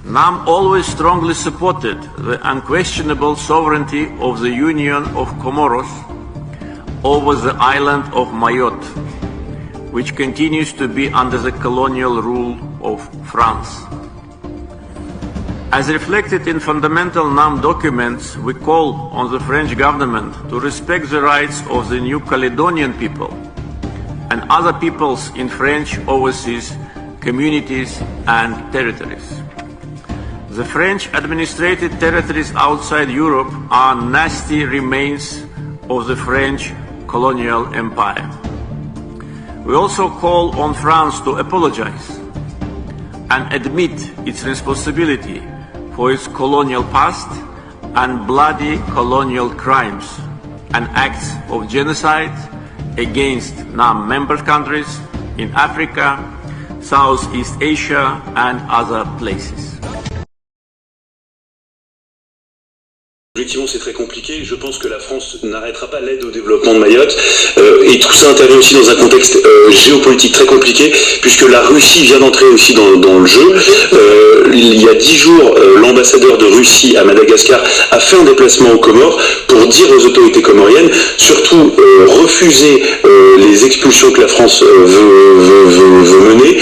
NAM always strongly supported the unquestionable sovereignty of the Union of Comoros over the island of Mayotte, which continues to be under the colonial rule of France. As reflected in fundamental NAM documents, we call on the French government to respect the rights of the New Caledonian people and other peoples in French overseas communities and territories. The French administrated territories outside Europe are nasty remains of the French colonial empire. We also call on France to apologize and admit its responsibility for its colonial past and bloody colonial crimes and acts of genocide against NAM member countries in Africa, Southeast Asia and other places. Effectivement, c'est très compliqué. Je pense que la France n'arrêtera pas l'aide au développement de Mayotte. Et tout ça intervient aussi dans un contexte géopolitique très compliqué, puisque la Russie vient d'entrer aussi dans le jeu. Il y a 10 jours, l'ambassadeur de Russie à Madagascar a fait un déplacement aux Comores pour dire aux autorités comoriennes, surtout refuser les expulsions que la France veut mener.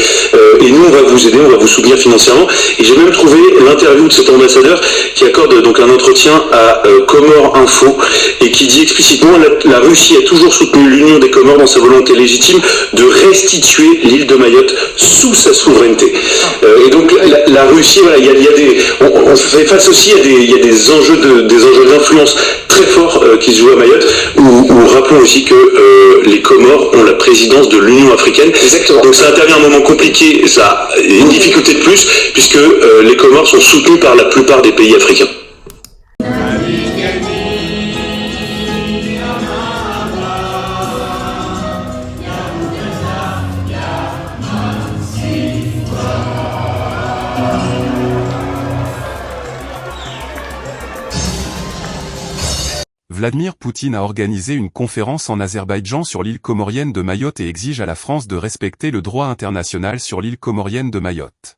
Et nous, on va vous aider, on va vous soutenir financièrement. Et j'ai même trouvé l'interview de cet ambassadeur qui accorde donc un entretien à Comores Info et qui dit explicitement la Russie a toujours soutenu l'union des Comores dans sa volonté légitime de restituer l'île de Mayotte sous sa souveraineté. Et donc la Russie, voilà, il y a des, on fait face aussi il y a des enjeux d'influence très forts qui se jouent à Mayotte. Où rappelons aussi que les Comores ont la présidence de l'Union africaine. Exactement. Donc ça intervient à un moment compliqué, ça a une difficulté de plus puisque les Comores sont soutenus par la plupart des pays africains. Vladimir Poutine a organisé une conférence en Azerbaïdjan sur l'île comorienne de Mayotte et exige à la France de respecter le droit international sur l'île comorienne de Mayotte.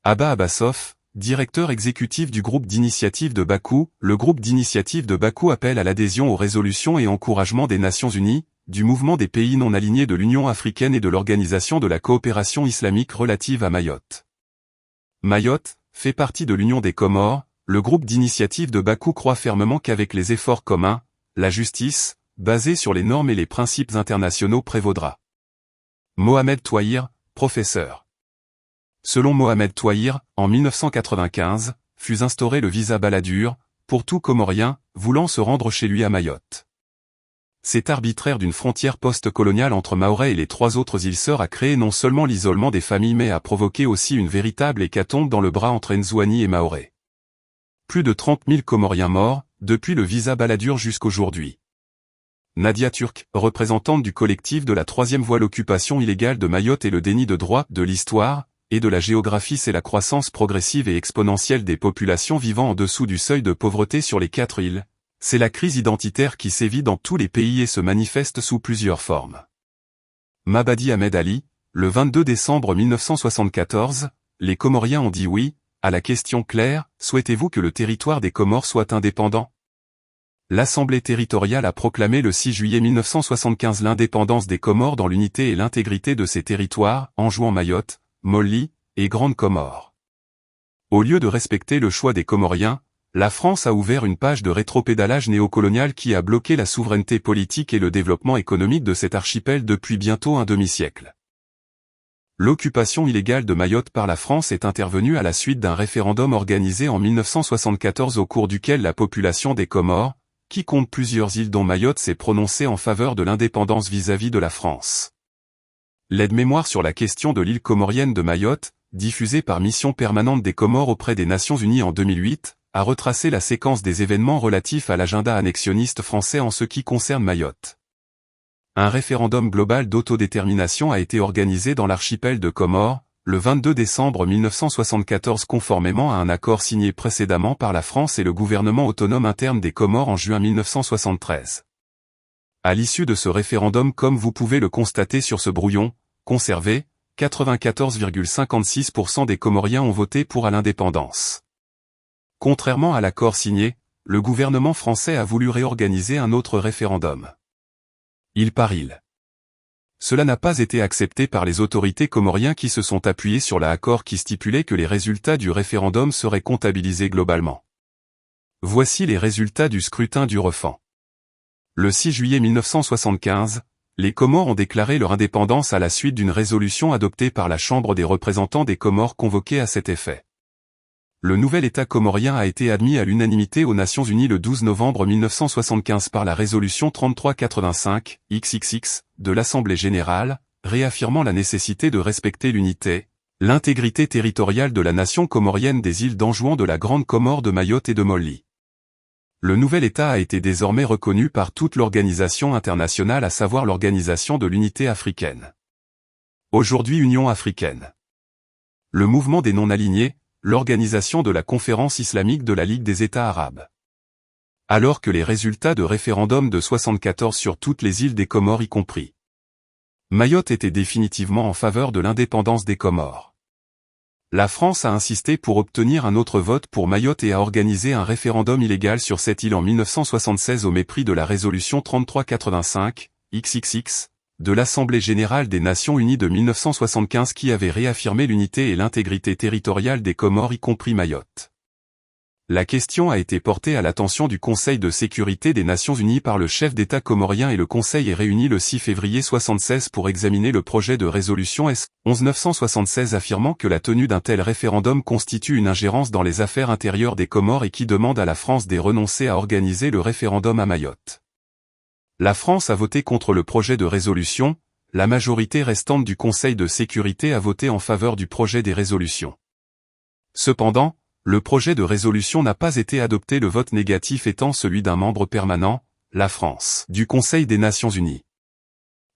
Abba Abbasov, directeur exécutif du groupe d'initiative de Bakou, le groupe d'initiative de Bakou appelle à l'adhésion aux résolutions et encouragement des Nations Unies, du mouvement des pays non alignés de l'Union africaine et de l'Organisation de la coopération islamique relative à Mayotte. Mayotte fait partie de l'Union des Comores. Le groupe d'initiative de Bakou croit fermement qu'avec les efforts communs, la justice, basée sur les normes et les principes internationaux prévaudra. Mohamed Touahir, professeur. Selon Mohamed Touahir, en 1995, fut instauré le visa Balladur, pour tout Comorien, voulant se rendre chez lui à Mayotte. Cet arbitraire d'une frontière post-coloniale entre Mahorais et les 3 autres îles sœurs a créé non seulement l'isolement des familles mais a provoqué aussi une véritable hécatombe dans le bras entre Nzouani et Mahorais. Plus de 30 000 Comoriens morts, depuis le visa Balladur jusqu'aujourd'hui. Nadia Turk, représentante du collectif de la 3e voie l'occupation illégale de Mayotte et le déni de droit, de l'histoire, et de la géographie c'est la croissance progressive et exponentielle des populations vivant en dessous du seuil de pauvreté sur les 4 îles. C'est la crise identitaire qui sévit dans tous les pays et se manifeste sous plusieurs formes. Mabadi Ahmed Ali, le 22 décembre 1974, les Comoriens ont dit oui, à la question claire, souhaitez-vous que le territoire des Comores soit indépendant? L'Assemblée territoriale a proclamé le 6 juillet 1975 l'indépendance des Comores dans l'unité et l'intégrité de ces territoires, en jouant Mayotte, Molly, et Grande Comore. Au lieu de respecter le choix des Comoriens, la France a ouvert une page de rétropédalage néocolonial qui a bloqué la souveraineté politique et le développement économique de cet archipel depuis bientôt un demi-siècle. L'occupation illégale de Mayotte par la France est intervenue à la suite d'un référendum organisé en 1974 au cours duquel la population des Comores, qui compte plusieurs îles dont Mayotte, s'est prononcée en faveur de l'indépendance vis-à-vis de la France. L'aide-mémoire sur la question de l'île comorienne de Mayotte, diffusée par Mission permanente des Comores auprès des Nations Unies en 2008, a retracé la séquence des événements relatifs à l'agenda annexionniste français en ce qui concerne Mayotte. Un référendum global d'autodétermination a été organisé dans l'archipel de Comores, le 22 décembre 1974 conformément à un accord signé précédemment par la France et le gouvernement autonome interne des Comores en juin 1973. À l'issue de ce référendum, comme vous pouvez le constater sur ce brouillon, conservé, 94,56% des Comoriens ont voté pour l'indépendance. Contrairement à l'accord signé, le gouvernement français a voulu réorganiser un autre référendum. Île par île. Cela n'a pas été accepté par les autorités comoriens qui se sont appuyées sur l'accord qui stipulait que les résultats du référendum seraient comptabilisés globalement. Voici les résultats du scrutin du Refend. Le 6 juillet 1975, les Comores ont déclaré leur indépendance à la suite d'une résolution adoptée par la Chambre des représentants des Comores convoquée à cet effet. Le nouvel État comorien a été admis à l'unanimité aux Nations Unies le 12 novembre 1975 par la résolution 3385, XXX, de l'Assemblée générale, réaffirmant la nécessité de respecter l'unité, l'intégrité territoriale de la nation comorienne des îles d'Anjouan, de la Grande Comore, de Mayotte et de Molly. Le nouvel État a été désormais reconnu par toute l'organisation internationale, à savoir l'Organisation de l'Unité africaine. Aujourd'hui Union africaine. Le mouvement des non-alignés, l'organisation de la Conférence islamique de la Ligue des États arabes. Alors que les résultats de référendum de 74 sur toutes les îles des Comores y compris Mayotte étaient définitivement en faveur de l'indépendance des Comores. La France a insisté pour obtenir un autre vote pour Mayotte et a organisé un référendum illégal sur cette île en 1976 au mépris de la résolution 3385, XXX, de l'Assemblée générale des Nations unies de 1975 qui avait réaffirmé l'unité et l'intégrité territoriale des Comores y compris Mayotte. La question a été portée à l'attention du Conseil de sécurité des Nations unies par le chef d'État comorien et le Conseil est réuni le 6 février 1976 pour examiner le projet de résolution S-11-976 affirmant que la tenue d'un tel référendum constitue une ingérence dans les affaires intérieures des Comores et qui demande à la France de renoncer à organiser le référendum à Mayotte. La France a voté contre le projet de résolution, la majorité restante du Conseil de sécurité a voté en faveur du projet des résolutions. Cependant, le projet de résolution n'a pas été adopté, le vote négatif étant celui d'un membre permanent, la France, du Conseil des Nations Unies.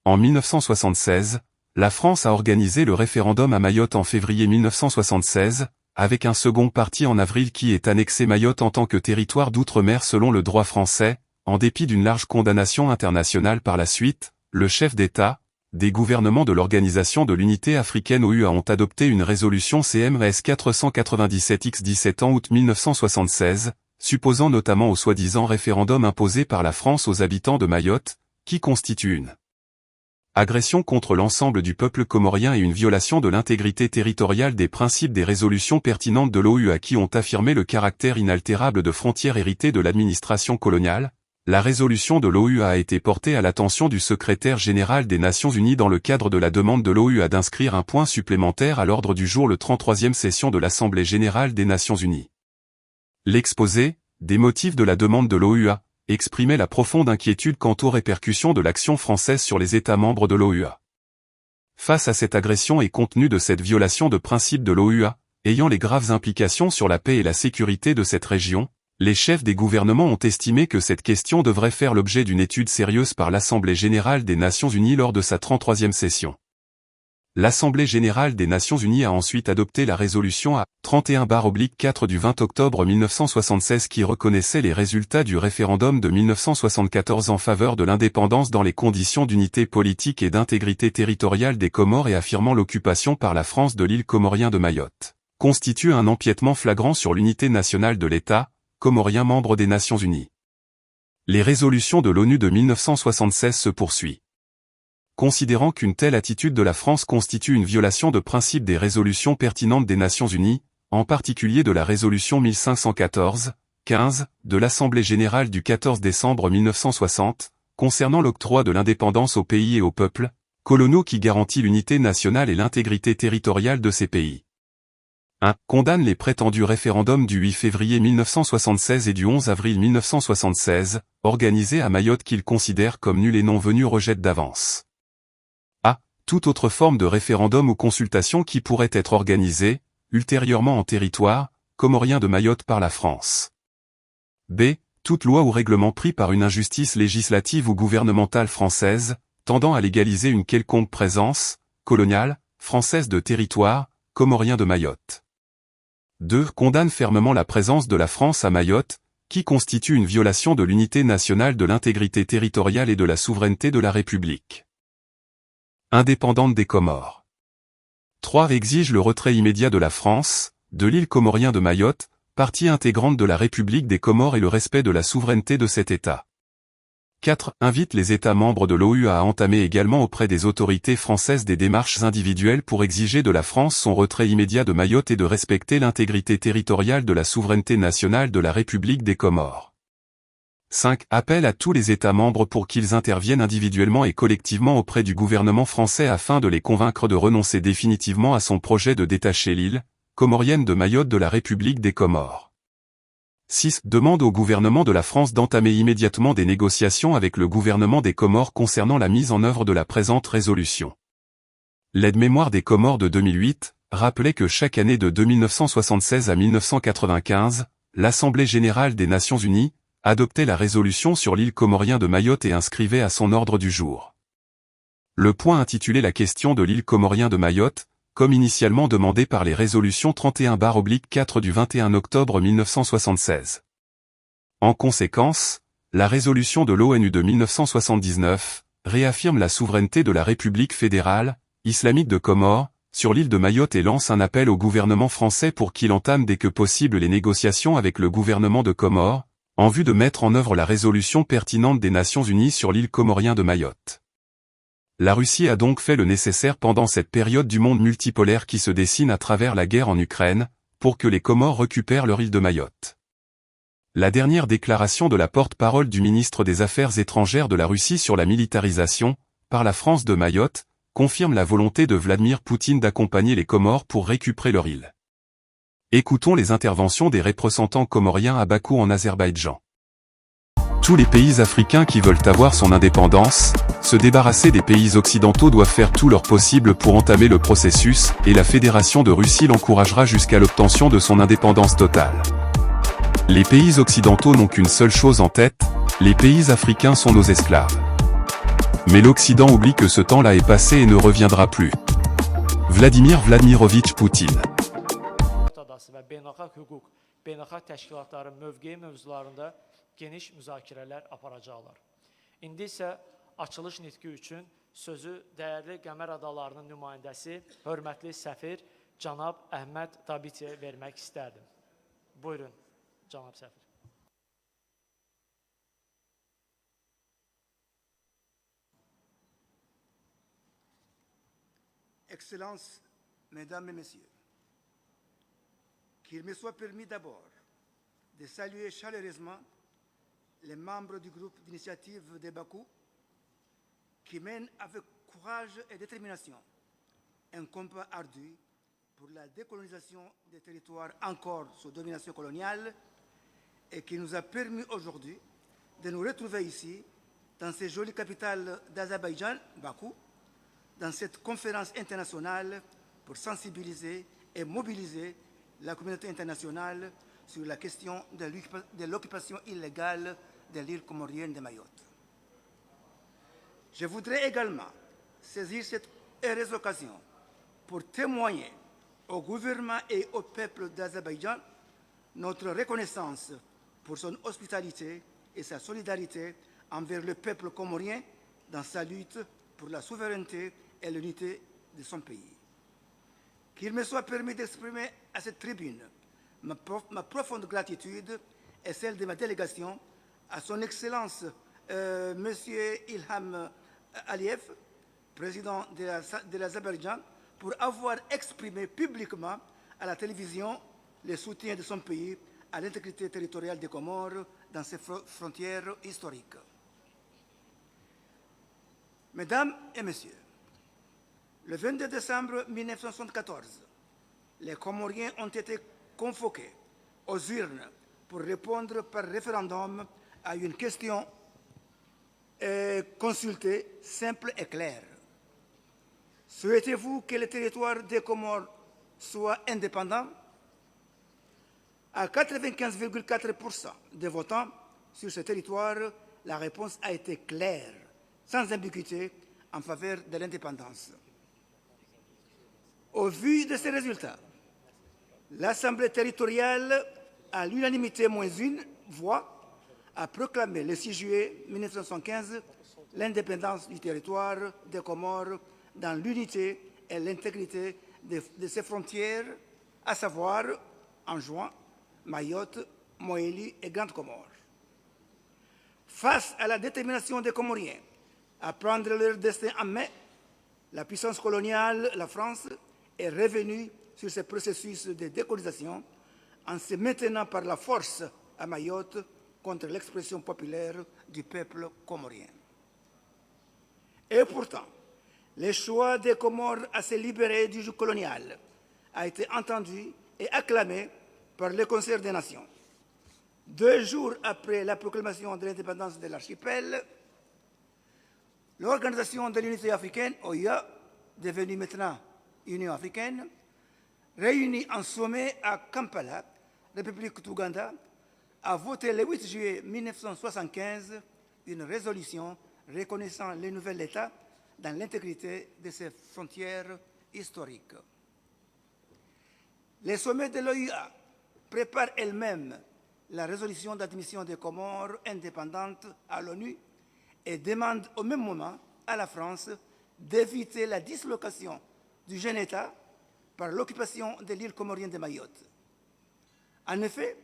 En 1976, la France a organisé le référendum à Mayotte en février 1976, avec un second parti en avril qui est annexé Mayotte en tant que territoire d'outre-mer selon le droit français. En dépit d'une large condamnation internationale par la suite, le chef d'État, des gouvernements de l'Organisation de l'Unité africaine OUA ont adopté une résolution CMS 497X 17 août 1976, supposant notamment au soi-disant référendum imposé par la France aux habitants de Mayotte, qui constitue une agression contre l'ensemble du peuple comorien et une violation de l'intégrité territoriale des principes des résolutions pertinentes de l'OUA qui ont affirmé le caractère inaltérable de frontières héritées de l'administration coloniale. La résolution de l'OUA a été portée à l'attention du secrétaire général des Nations Unies dans le cadre de la demande de l'OUA d'inscrire un point supplémentaire à l'ordre du jour le 33e session de l'Assemblée générale des Nations Unies. L'exposé, des motifs de la demande de l'OUA, exprimait la profonde inquiétude quant aux répercussions de l'action française sur les États membres de l'OUA. Face à cette agression et compte tenu de cette violation de principe de l'OUA, ayant les graves implications sur la paix et la sécurité de cette région, les chefs des gouvernements ont estimé que cette question devrait faire l'objet d'une étude sérieuse par l'Assemblée générale des Nations unies lors de sa 33e session. L'Assemblée générale des Nations unies a ensuite adopté la résolution A31/4 du 20 octobre 1976 qui reconnaissait les résultats du référendum de 1974 en faveur de l'indépendance dans les conditions d'unité politique et d'intégrité territoriale des Comores et affirmant l'occupation par la France de l'île comorien de Mayotte, constitue un empiètement flagrant sur l'unité nationale de l'État comorien membre des Nations Unies. Les résolutions de l'ONU de 1976 se poursuivent. Considérant qu'une telle attitude de la France constitue une violation de principe des résolutions pertinentes des Nations Unies, en particulier de la résolution 1514-15 de l'Assemblée générale du 14 décembre 1960, concernant l'octroi de l'indépendance aux pays et aux peuples coloniaux qui garantit l'unité nationale et l'intégrité territoriale de ces pays. 1. Condamne les prétendus référendums du 8 février 1976 et du 11 avril 1976, organisés à Mayotte qu'il considère comme nuls et non venus rejette d'avance. A. Toute autre forme de référendum ou consultation qui pourrait être organisée, ultérieurement en territoire comorien de Mayotte par la France. B. Toute loi ou règlement pris par une injustice législative ou gouvernementale française, tendant à légaliser une quelconque présence coloniale française de territoire comorien de Mayotte. 2. Condamne fermement la présence de la France à Mayotte, qui constitue une violation de l'unité nationale, de l'intégrité territoriale et de la souveraineté de la République indépendante des Comores. 3. Exige le retrait immédiat de la France, de l'île comorien de Mayotte, partie intégrante de la République des Comores et le respect de la souveraineté de cet État. 4. Invite les États membres de l'OU à entamer également auprès des autorités françaises des démarches individuelles pour exiger de la France son retrait immédiat de Mayotte et de respecter l'intégrité territoriale de la souveraineté nationale de la République des Comores. 5. Appel à tous les États membres pour qu'ils interviennent individuellement et collectivement auprès du gouvernement français afin de les convaincre de renoncer définitivement à son projet de détacher l'île comorienne de Mayotte de la République des Comores. 6. Demande au gouvernement de la France d'entamer immédiatement des négociations avec le gouvernement des Comores concernant la mise en œuvre de la présente résolution. L'aide-mémoire des Comores de 2008 rappelait que chaque année de 1976 à 1995, l'Assemblée générale des Nations unies adoptait la résolution sur l'île comorien de Mayotte et inscrivait à son ordre du jour le point intitulé La question de l'île comorien de Mayotte, comme initialement demandé par les résolutions 31/4 du 21 octobre 1976. En conséquence, la résolution de l'ONU de 1979 réaffirme la souveraineté de la République fédérale islamique de Comores sur l'île de Mayotte et lance un appel au gouvernement français pour qu'il entame dès que possible les négociations avec le gouvernement de Comores, en vue de mettre en œuvre la résolution pertinente des Nations Unies sur l'île comorien de Mayotte. La Russie a donc fait le nécessaire pendant cette période du monde multipolaire qui se dessine à travers la guerre en Ukraine, pour que les Comores récupèrent leur île de Mayotte. La dernière déclaration de la porte-parole du ministre des Affaires étrangères de la Russie sur la militarisation, par la France de Mayotte, confirme la volonté de Vladimir Poutine d'accompagner les Comores pour récupérer leur île. Écoutons les interventions des représentants comoriens à Bakou en Azerbaïdjan. Tous les pays africains qui veulent avoir son indépendance, se débarrasser des pays occidentaux doivent faire tout leur possible pour entamer le processus, et la Fédération de Russie l'encouragera jusqu'à l'obtention de son indépendance totale. Les pays occidentaux n'ont qu'une seule chose en tête, les pays africains sont nos esclaves. Mais l'Occident oublie que ce temps-là est passé et ne reviendra plus. Vladimir Vladimirovitch Poutine. Geniş müzakirələr aparacaqlar. İndi isə açılış nitqi üçün sözü dəyərli Qəmər Adalarının nümayəndəsi, hörmətli səfir cənab Əhməd Dabitiyə vermək istərdim. Buyurun, cənab səfir. Excellences, Mesdames et Messieurs, qu'il me soit permis d'abord de saluer chaleureusement les membres du groupe d'initiative de Bakou qui mènent avec courage et détermination un combat ardu pour la décolonisation des territoires encore sous domination coloniale et qui nous a permis aujourd'hui de nous retrouver ici, dans cette jolie capitale d'Azerbaïdjan, Bakou, dans cette conférence internationale pour sensibiliser et mobiliser la communauté internationale sur la question de l'occupation illégale de l'île comorienne de Mayotte. Je voudrais également saisir cette heureuse occasion pour témoigner au gouvernement et au peuple d'Azerbaïdjan notre reconnaissance pour son hospitalité et sa solidarité envers le peuple comorien dans sa lutte pour la souveraineté et l'unité de son pays. Qu'il me soit permis d'exprimer à cette tribune ma profonde gratitude et celle de ma délégation à son Excellence M. Ilham Aliyev, président de l'Azerbaïdjan, pour avoir exprimé publiquement à la télévision le soutien de son pays à l'intégrité territoriale des Comores dans ses frontières historiques. Mesdames et Messieurs, le 22 décembre 1974, les Comoriens ont été convoqués aux urnes pour répondre par référendum à une question consultée simple et claire. Souhaitez-vous que le territoire des Comores soit indépendant? À 95,4% des votants sur ce territoire, la réponse a été claire, sans ambiguïté, en faveur de l'indépendance. Au vu de ces résultats, l'Assemblée territoriale, à l'unanimité moins une voix, a proclamé le 6 juillet 1975 l'indépendance du territoire des Comores dans l'unité et l'intégrité de ses frontières, à savoir Anjouan, Mayotte, Moélie et Grande Comore. Face à la détermination des Comoriens à prendre leur destin en main, la puissance coloniale, la France, est revenue sur ce processus de décolonisation en se maintenant par la force à Mayotte contre l'expression populaire du peuple comorien. Et pourtant, le choix des Comores à se libérer du joug colonial a été entendu et acclamé par le Concert des Nations. 2 jours après la proclamation de l'indépendance de l'archipel, l'Organisation de l'Unité africaine, OUA, devenue maintenant Union africaine, réunie en sommet à Kampala, République d'Ouganda, a voté le 8 juillet 1975 une résolution reconnaissant le nouvel État dans l'intégrité de ses frontières historiques. Le sommet de l'OUA prépare elle-même la résolution d'admission des Comores indépendantes à l'ONU et demande au même moment à la France d'éviter la dislocation du jeune État par l'occupation de l'île comorienne de Mayotte. En effet,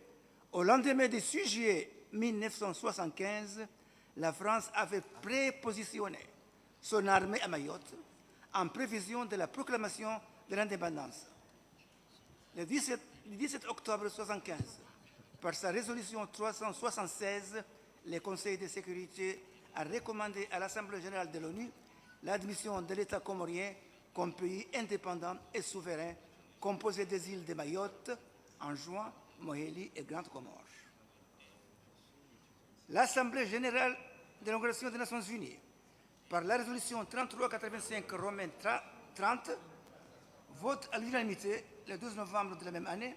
au lendemain du 6 juillet 1975, la France avait prépositionné son armée à Mayotte en prévision de la proclamation de l'indépendance. Le 17 octobre 1975, par sa résolution 376, le Conseil de sécurité a recommandé à l'Assemblée générale de l'ONU l'admission de l'État comorien comme pays indépendant et souverain composé des îles de Mayotte, Anjouan, Moélie et Grande Comore. L'Assemblée générale de l'Organisation des Nations Unies, par la résolution 3385 romaine 30, vote à l'unanimité le 12 novembre de la même année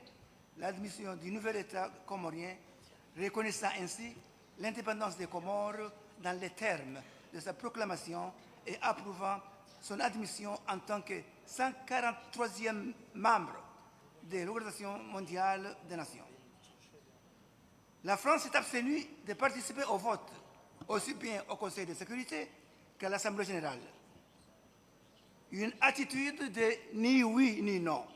l'admission du nouvel État comorien, reconnaissant ainsi l'indépendance des Comores dans les termes de sa proclamation et approuvant son admission en tant que 143e membre de l'Organisation mondiale des Nations. La France s'est abstenue de participer au vote, aussi bien au Conseil de sécurité qu'à l'Assemblée générale. Une attitude de ni oui ni non,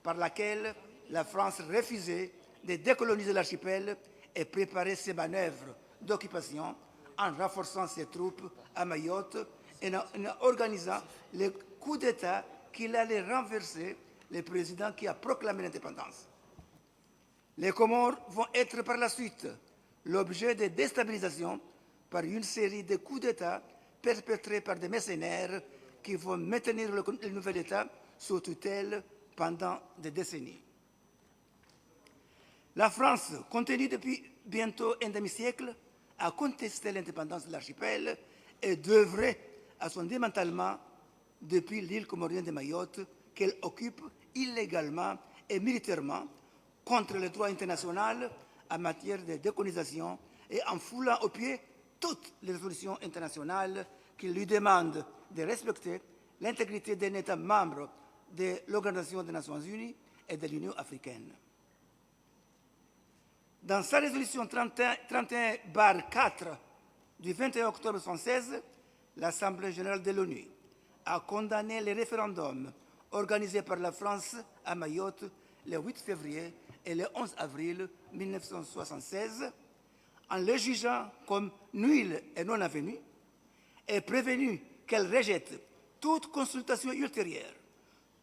par laquelle la France refusait de décoloniser l'archipel et préparer ses manœuvres d'occupation en renforçant ses troupes à Mayotte et en organisant le coup d'État qu'il allait renverser le président qui a proclamé l'indépendance. Les Comores vont être par la suite l'objet de déstabilisation par une série de coups d'État perpétrés par des mercenaires qui vont maintenir le nouvel État sous tutelle pendant des décennies. La France continue depuis bientôt un demi-siècle à contester l'indépendance de l'archipel et d'œuvrer à son démantèlement depuis l'île comorienne de Mayotte qu'elle occupe illégalement et militairement contre le droit international en matière de décolonisation et en foulant aux pieds toutes les résolutions internationales qui lui demandent de respecter l'intégrité d'un État membre de l'Organisation des Nations Unies et de l'Union africaine. Dans sa résolution 31/4 du 21 octobre 1976, l'Assemblée générale de l'ONU a condamné les référendums organisés par la France à Mayotte le 8 février et le 11 avril 1976, en les jugeant comme nuls et non avenus, et prévenu qu'elle rejette toute consultation ultérieure,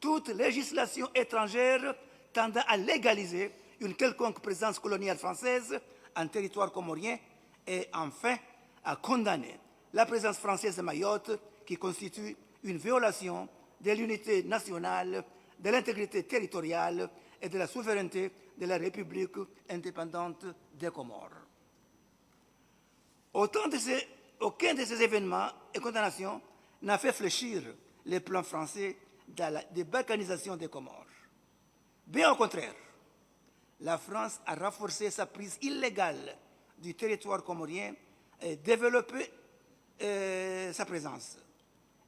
toute législation étrangère tendant à légaliser une quelconque présence coloniale française en territoire comorien et enfin à condamner la présence française à Mayotte qui constitue une violation de l'unité nationale, de l'intégrité territoriale et de la souveraineté de la République indépendante des Comores. Aucun de ces événements et condamnations n'a fait fléchir les plans français de balkanisation des Comores. Bien au contraire, la France a renforcé sa prise illégale du territoire comorien et développé sa présence.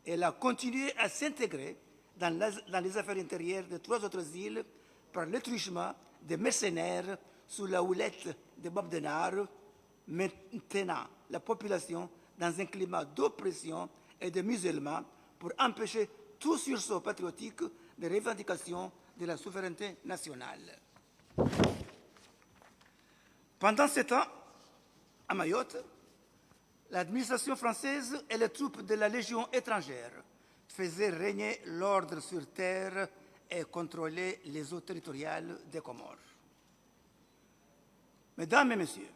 Elle a continué à s'intégrer dans les affaires intérieures de 3 autres îles par le truchement des mercenaires sous la houlette de Bob Denard, maintenant la population dans un climat d'oppression et de musulmans pour empêcher tout sursaut patriotique des revendications de la souveraineté nationale. Pendant ce temps, à Mayotte, l'administration française et les troupes de la Légion étrangère faisaient régner l'ordre sur terre et contrôlaient les eaux territoriales des Comores. Mesdames et Messieurs,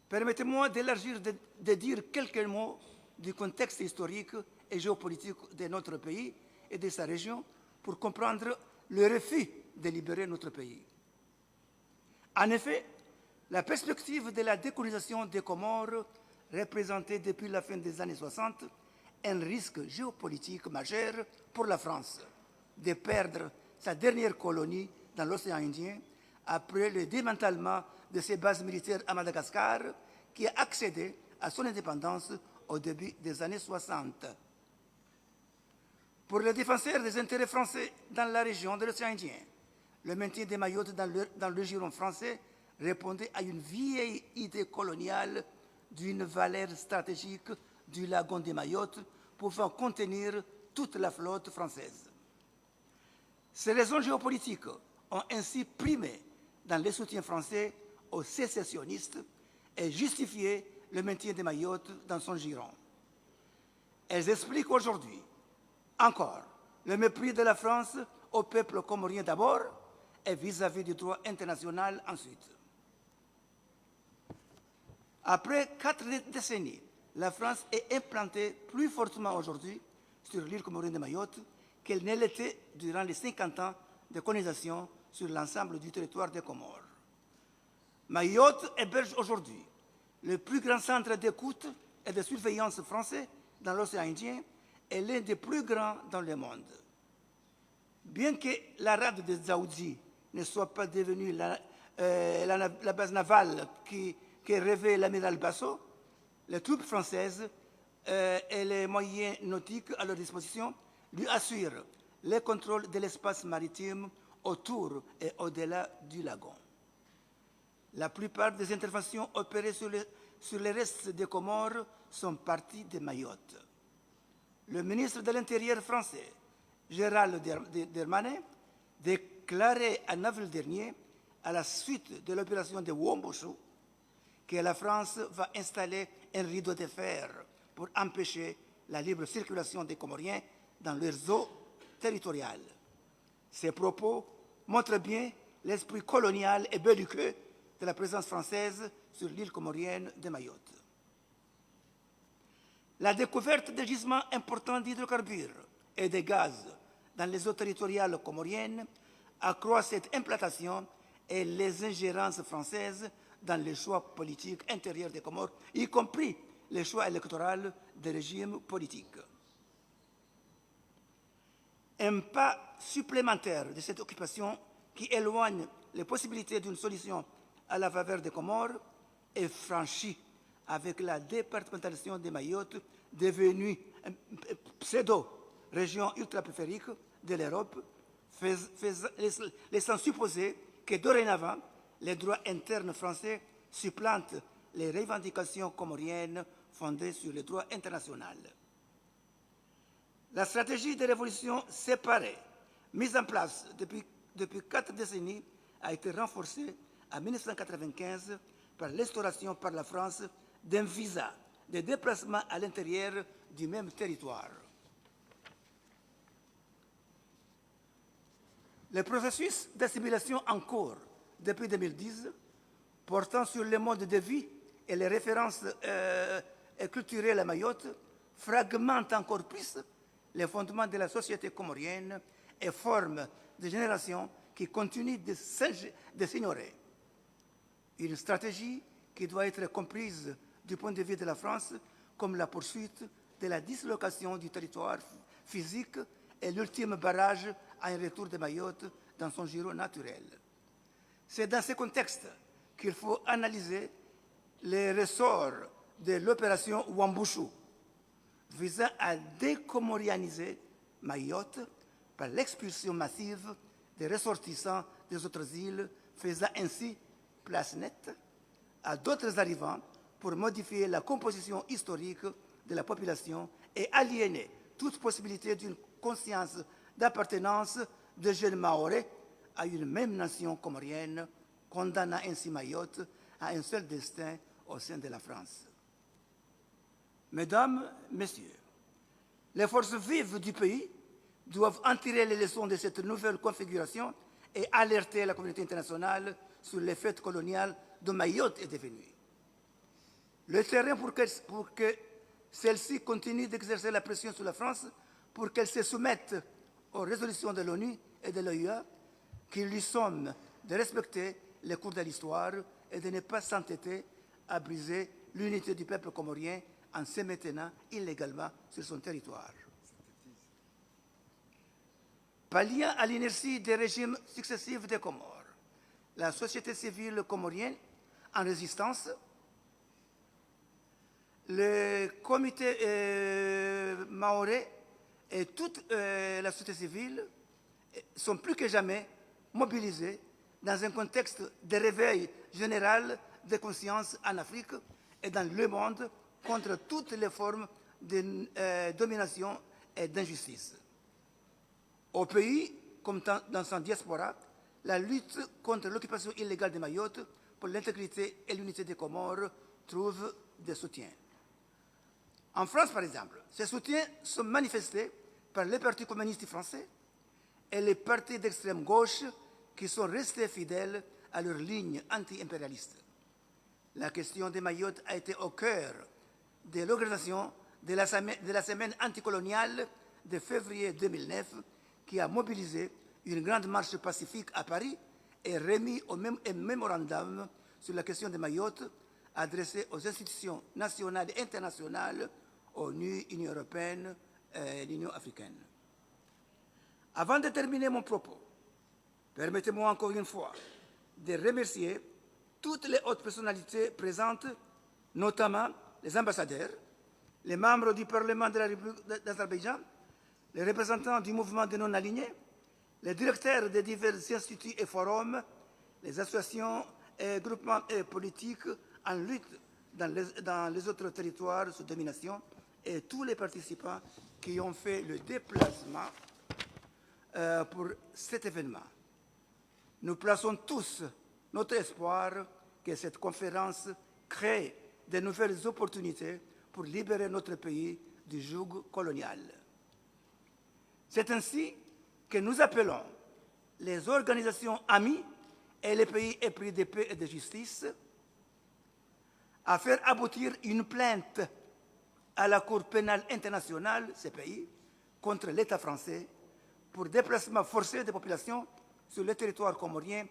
permettez-moi d'élargir, de dire quelques mots du contexte historique et géopolitique de notre pays et de sa région pour comprendre le refus de libérer notre pays. En effet, la perspective de la décolonisation des Comores représentait depuis la fin des années 60 un risque géopolitique majeur pour la France de perdre sa dernière colonie dans l'océan Indien après le démantèlement de ses bases militaires à Madagascar qui a accédé à son indépendance au début des années 60. Pour les défenseurs des intérêts français dans la région de l'océan Indien, le maintien des Mayotte dans le giron français répondait à une vieille idée coloniale d'une valeur stratégique du lagon de Mayotte pouvant contenir toute la flotte française. Ces raisons géopolitiques ont ainsi primé dans les soutiens français aux sécessionnistes et justifié le maintien de Mayotte dans son giron. Elles expliquent aujourd'hui encore le mépris de la France au peuple comorien d'abord et vis-à-vis du droit international ensuite. Après 4 décennies, la France est implantée plus fortement aujourd'hui sur l'île comorienne de Mayotte qu'elle ne l'était durant les 50 ans de colonisation sur l'ensemble du territoire des Comores. Mayotte héberge aujourd'hui le plus grand centre d'écoute et de surveillance français dans l'océan Indien et l'un des plus grands dans le monde. Bien que la rade de Dzaoudzi ne soit pas devenue la base navale qui rêvait l'amiral Basso, les troupes françaises et les moyens nautiques à leur disposition lui assurent le contrôle de l'espace maritime autour et au-delà du lagon. La plupart des interventions opérées sur les restes des Comores sont parties de Mayotte. Le ministre de l'Intérieur français, Gérald Darmanin, déclarait en avril dernier, à la suite de l'opération de Wambushu, que la France va installer un rideau de fer pour empêcher la libre circulation des Comoriens dans leurs eaux territoriales. Ces propos montrent bien l'esprit colonial et belliqueux de la présence française sur l'île comorienne de Mayotte. La découverte de gisements importants d'hydrocarbures et de gaz dans les eaux territoriales comoriennes accroît cette implantation et les ingérences françaises dans les choix politiques intérieurs des Comores, y compris les choix électoraux des régimes politiques. Un pas supplémentaire de cette occupation qui éloigne les possibilités d'une solution à la faveur des Comores est franchi avec la départementalisation de Mayotte, devenue une pseudo-région ultrapériphérique de l'Europe, laissant supposer que dorénavant, les droits internes français supplantent les revendications comoriennes fondées sur le droit international. La stratégie de révolution séparée, mise en place depuis 4 décennies, a été renforcée en 1995 par l'instauration par la France d'un visa de déplacement à l'intérieur du même territoire. Le processus d'assimilation en cours depuis 2010, portant sur le mode de vie et les références culturelles à Mayotte, fragmente encore plus les fondements de la société comorienne et forme des générations qui continuent de s'ignorer. Une stratégie qui doit être comprise du point de vue de la France comme la poursuite de la dislocation du territoire physique et l'ultime barrage à un retour de Mayotte dans son giron naturel. C'est dans ce contexte qu'il faut analyser les ressorts de l'opération Wambushu, visant à décomorianiser Mayotte par l'expulsion massive des ressortissants des autres îles, faisant ainsi place nette à d'autres arrivants pour modifier la composition historique de la population et aliéner toute possibilité d'une conscience d'appartenance de jeunes Mahorais à une même nation comorienne, condamnant ainsi Mayotte à un seul destin au sein de la France. Mesdames, Messieurs, les forces vives du pays doivent en tirer les leçons de cette nouvelle configuration et alerter la communauté internationale sur les faits coloniales dont Mayotte est devenue. Le terrain pour que celle-ci continue d'exercer la pression sur la France pour qu'elle se soumette aux résolutions de l'ONU et de l'OUA qui lui somment de respecter les cours de l'histoire et de ne pas s'entêter à briser l'unité du peuple comorien en se maintenant illégalement sur son territoire. Palliant à l'inertie des régimes successifs des Comores, la société civile comorienne en résistance, le comité mahorais et toute la société civile sont plus que jamais mobilisés dans un contexte de réveil général de conscience en Afrique et dans le monde contre toutes les formes de domination et d'injustice. Au pays, comme dans son diaspora, la lutte contre l'occupation illégale de Mayotte pour l'intégrité et l'unité des Comores trouve des soutiens. En France, par exemple, ces soutiens sont manifestés par les partis communistes français et les partis d'extrême gauche qui sont restés fidèles à leur ligne anti-impérialiste. La question de Mayotte a été au cœur de l'organisation de la semaine anticoloniale de février 2009 qui a mobilisé une grande marche pacifique à Paris et remis un mémorandum sur la question de Mayotte adressé aux institutions nationales et internationales, ONU, Union européenne et l'Union africaine. Avant de terminer mon propos, permettez-moi encore une fois de remercier toutes les hautes personnalités présentes, notamment les ambassadeurs, les membres du Parlement de la République d'Azerbaïdjan, les représentants du mouvement des non-alignés, les directeurs des divers instituts et forums, les associations et groupements politiques en lutte dans les autres territoires sous domination et tous les participants qui ont fait le déplacement pour cet événement. Nous plaçons tous notre espoir que cette conférence crée de nouvelles opportunités pour libérer notre pays du joug colonial. C'est ainsi que nous appelons les organisations amies et les pays épris de paix et de justice à faire aboutir une plainte à la Cour pénale internationale, CPI, contre l'État français pour déplacement forcé des populations sur le territoire comorien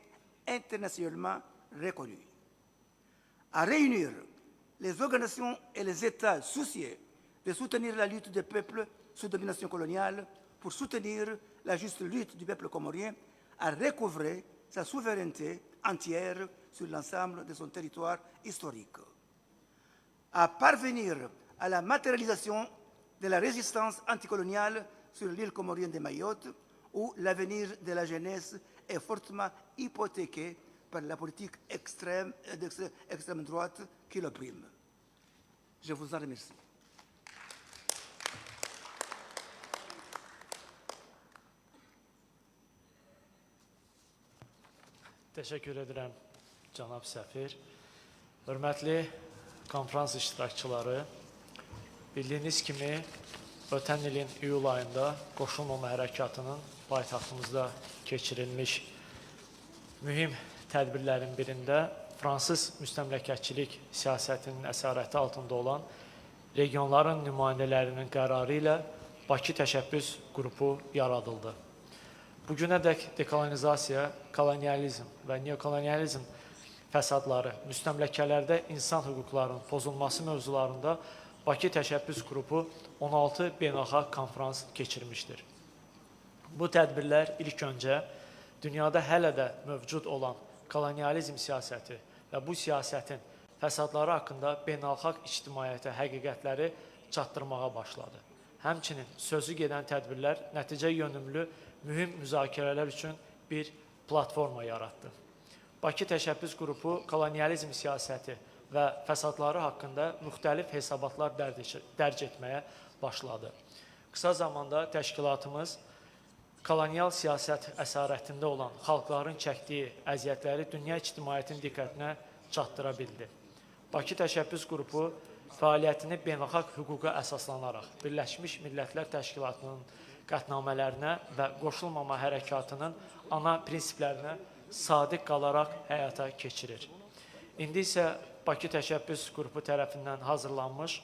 internationalement reconnu. À réunir les organisations et les États soucieux de soutenir la lutte des peuples sous domination coloniale pour soutenir la juste lutte du peuple comorien à recouvrer sa souveraineté entière sur l'ensemble de son territoire historique. À parvenir à la matérialisation de la résistance anticoloniale sur l'île comorienne de Mayotte, où l'avenir de la jeunesse est fortement hypothéqué par la politique extrême droite qui l'opprime. Je vous en remercie. Təşəkkür edirəm, cənab səfir. Hörmətli konferans iştirakçıları, bildiyiniz kimi, ötən ilin iyul ayında Qoşulmama Hərəkatının paytaxtımızda keçirilmiş mühüm tədbirlərin birində Fransız müstəmləkəçilik siyasətinin əsarəti altında olan regionların nümayəndələrinin qərarı ilə Bakı Təşəbbüs qrupu yaradıldı. Bugünədək dekolonizasiya, kolonializm və neokolonializm fəsadları, müstəmləkələrdə insan hüquqlarının pozulması mövzularında Bakı Təşəbbüs qrupu 16 beynəlxalq konferans keçirmişdir. Bu tədbirlər ilk öncə dünyada hələ də mövcud olan kolonializm siyasəti və bu siyasətin fəsadları haqqında beynəlxalq ictimaiyyətə həqiqətləri çatdırmağa başladı. Həmçinin sözü gedən tədbirlər nəticə yönümlü mühüm müzakirələr üçün bir platforma yaratdı. Bakı Təşəbbüs qrupu kolonializm siyasəti və fəsadları haqqında müxtəlif hesabatlar dərc etməyə başladı. Qısa zamanda təşkilatımız kolonial siyasət əsarətində olan xalqların çəkdiyi əziyyətləri dünya ictimaiyyətinin diqqətinə çatdıra bildi. Bakı Təşəbbüs Qrupu fəaliyyətini beynəlxalq hüquqa əsaslanaraq Birləşmiş Millətlər Təşkilatının qətnamələrinə və qoşulmama hərəkatının ana prinsiplərinə sadiq qalaraq həyata keçirir. İndi isə Bakı Təşəbbüs Qrupu tərəfindən hazırlanmış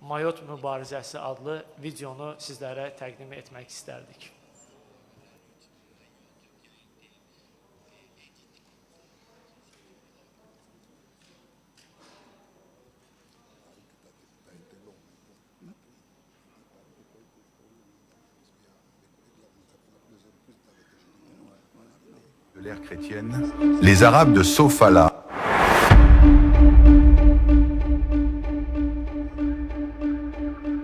Mayot mübarizəsi adlı videonu sizlərə təqdim etmək istərdik. De l'ère chrétienne, les Arabes de Sofala.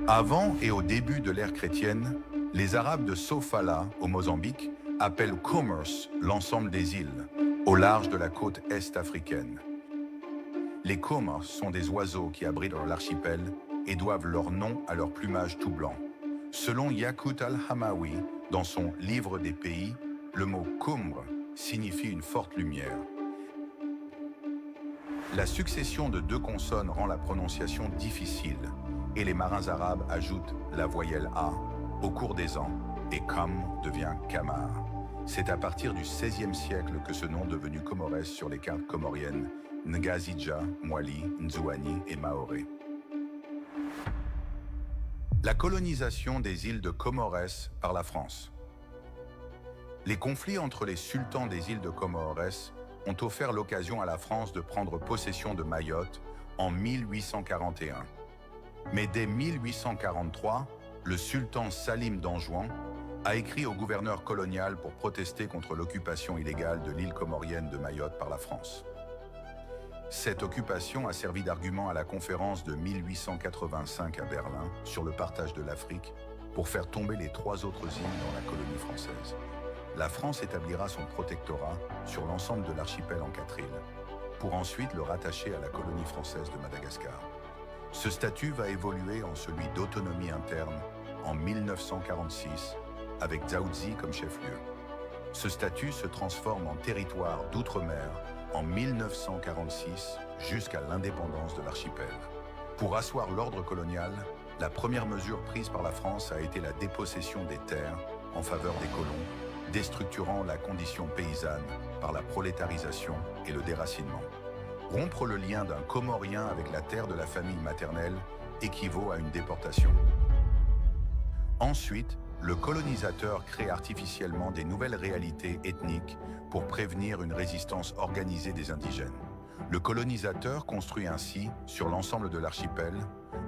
Avant et au début de l'ère chrétienne, les Arabes de Sofala, au Mozambique, appellent commerce l'ensemble des îles, au large de la côte est africaine. Les comores sont des oiseaux qui abritent l'archipel et doivent leur nom à leur plumage tout blanc. Selon Yaqut al-Hamawi, dans son Livre des pays, le mot « kumr » signifie une forte lumière. La succession de deux consonnes rend la prononciation difficile et les marins arabes ajoutent la voyelle A au cours des ans et Kam devient Kamar. C'est à partir du XVIe siècle que ce nom devenu comorès sur les cartes comoriennes Ngazija, Mwali, Nzouani et Maoré. La colonisation des îles de Comorès par la France. Les conflits entre les sultans des îles de Comorès ont offert l'occasion à la France de prendre possession de Mayotte en 1841. Mais dès 1843, le sultan Salim d'Anjouan a écrit au gouverneur colonial pour protester contre l'occupation illégale de l'île comorienne de Mayotte par la France. Cette occupation a servi d'argument à la conférence de 1885 à Berlin sur le partage de l'Afrique pour faire tomber les trois autres îles dans la colonie française. La France établira son protectorat sur l'ensemble de l'archipel en 4 îles, pour ensuite le rattacher à la colonie française de Madagascar. Ce statut va évoluer en celui d'autonomie interne en 1946, avec Dzaoudzi comme chef-lieu. Ce statut se transforme en territoire d'outre-mer en 1946 jusqu'à l'indépendance de l'archipel. Pour asseoir l'ordre colonial, la première mesure prise par la France a été la dépossession des terres en faveur des colons, déstructurant la condition paysanne par la prolétarisation et le déracinement. Rompre le lien d'un Comorien avec la terre de la famille maternelle équivaut à une déportation. Ensuite, le colonisateur crée artificiellement des nouvelles réalités ethniques pour prévenir une résistance organisée des indigènes. Le colonisateur construit ainsi, sur l'ensemble de l'archipel,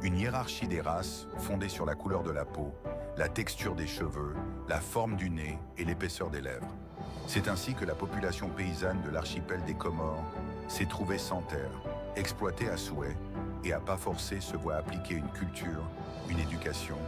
une hiérarchie des races fondée sur la couleur de la peau, la texture des cheveux, la forme du nez et l'épaisseur des lèvres. C'est ainsi que la population paysanne de l'archipel des Comores s'est trouvée sans terre, exploitée à souhait et à pas forcé se voit appliquer une culture, une éducation,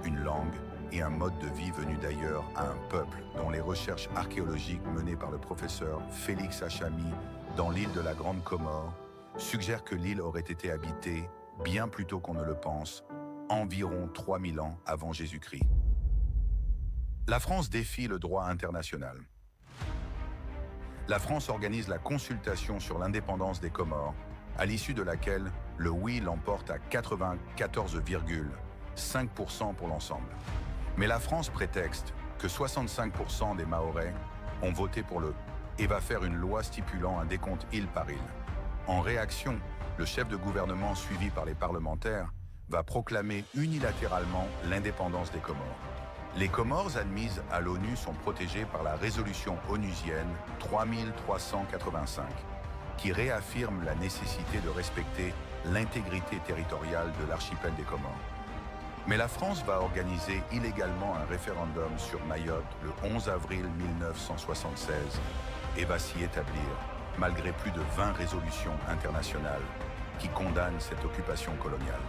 une langue et un mode de vie venu d'ailleurs à un peuple dont les recherches archéologiques menées par le professeur Félix Hachami dans l'île de la Grande Comore suggèrent que l'île aurait été habitée, bien plus tôt qu'on ne le pense, environ 3000 ans avant Jésus-Christ. La France défie le droit international. La France organise la consultation sur l'indépendance des Comores, à l'issue de laquelle le oui l'emporte à 94,5% pour l'ensemble. Mais la France prétexte que 65% des Mahorais ont voté pour le et va faire une loi stipulant un décompte île par île. En réaction, le chef de gouvernement suivi par les parlementaires va proclamer unilatéralement l'indépendance des Comores. Les Comores admises à l'ONU sont protégées par la résolution onusienne 3385, qui réaffirme la nécessité de respecter l'intégrité territoriale de l'archipel des Comores. Mais la France va organiser illégalement un référendum sur Mayotte le 11 avril 1976 et va s'y établir, malgré plus de 20 résolutions internationales qui condamnent cette occupation coloniale.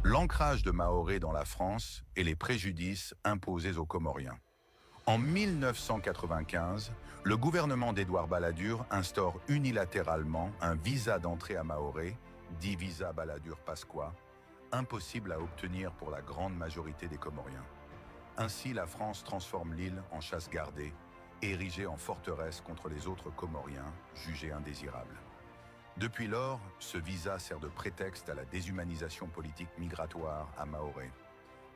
L'ancrage de Mahorais dans la France et les préjudices imposés aux Comoriens. En 1995, le gouvernement d'Édouard Balladur instaure unilatéralement un visa d'entrée à Mahorais, dit visa Balladur-Pasqua, impossible à obtenir pour la grande majorité des Comoriens. Ainsi, la France transforme l'île en chasse gardée, érigée en forteresse contre les autres Comoriens, jugés indésirables. Depuis lors, ce visa sert de prétexte à la déshumanisation politique migratoire à Mahorais.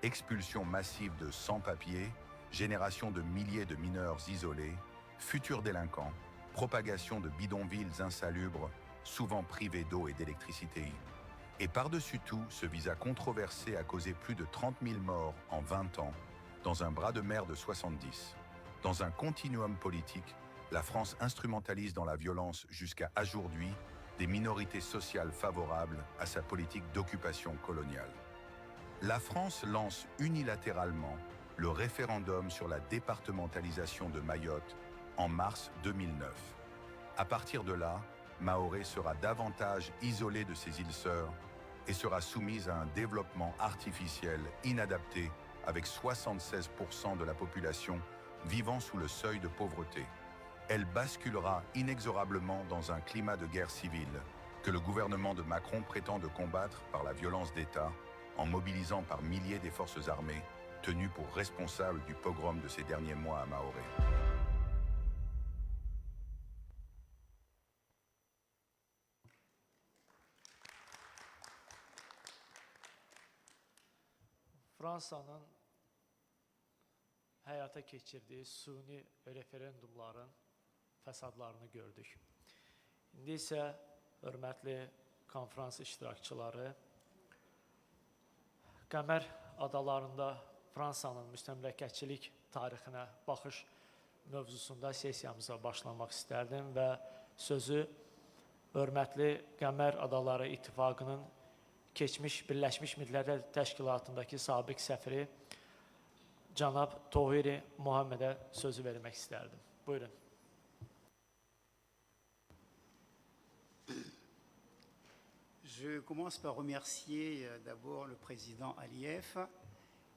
Expulsion massive de sans-papiers, génération de milliers de mineurs isolés, futurs délinquants, propagation de bidonvilles insalubres, souvent privés d'eau et d'électricité. Et par-dessus tout, ce visa controversé a causé plus de 30 000 morts en 20 ans, dans un bras de mer de 70. Dans un continuum politique, la France instrumentalise dans la violence jusqu'à aujourd'hui des minorités sociales favorables à sa politique d'occupation coloniale. La France lance unilatéralement le référendum sur la départementalisation de Mayotte en mars 2009. À partir de là, Mahorais sera davantage isolée de ses îles sœurs et sera soumise à un développement artificiel inadapté avec 76% de la population vivant sous le seuil de pauvreté. Elle basculera inexorablement dans un climat de guerre civile que le gouvernement de Macron prétend de combattre par la violence d'État en mobilisant par milliers des forces armées tenues pour responsables du pogrom de ces derniers mois à Mahorais. Fransanın həyata keçirdiyi suni referendumların fəsadlarını gördük. İndi isə hörmətli konferans iştirakçıları, Qəmər adalarında Fransanın müstəmləkəçilik tarixinə baxış mövzusunda sesiyamıza başlamaq istərdim və sözü hörmətli Qəmər Adaları İttifaqının keçmiş Birləşmiş Millətlər Təşkilatındakı sabiq səfiri cənab Tohiri Muhammedə sözü vermək istərdim. Buyurun. Je commence par remercier d'abord le président Aliyev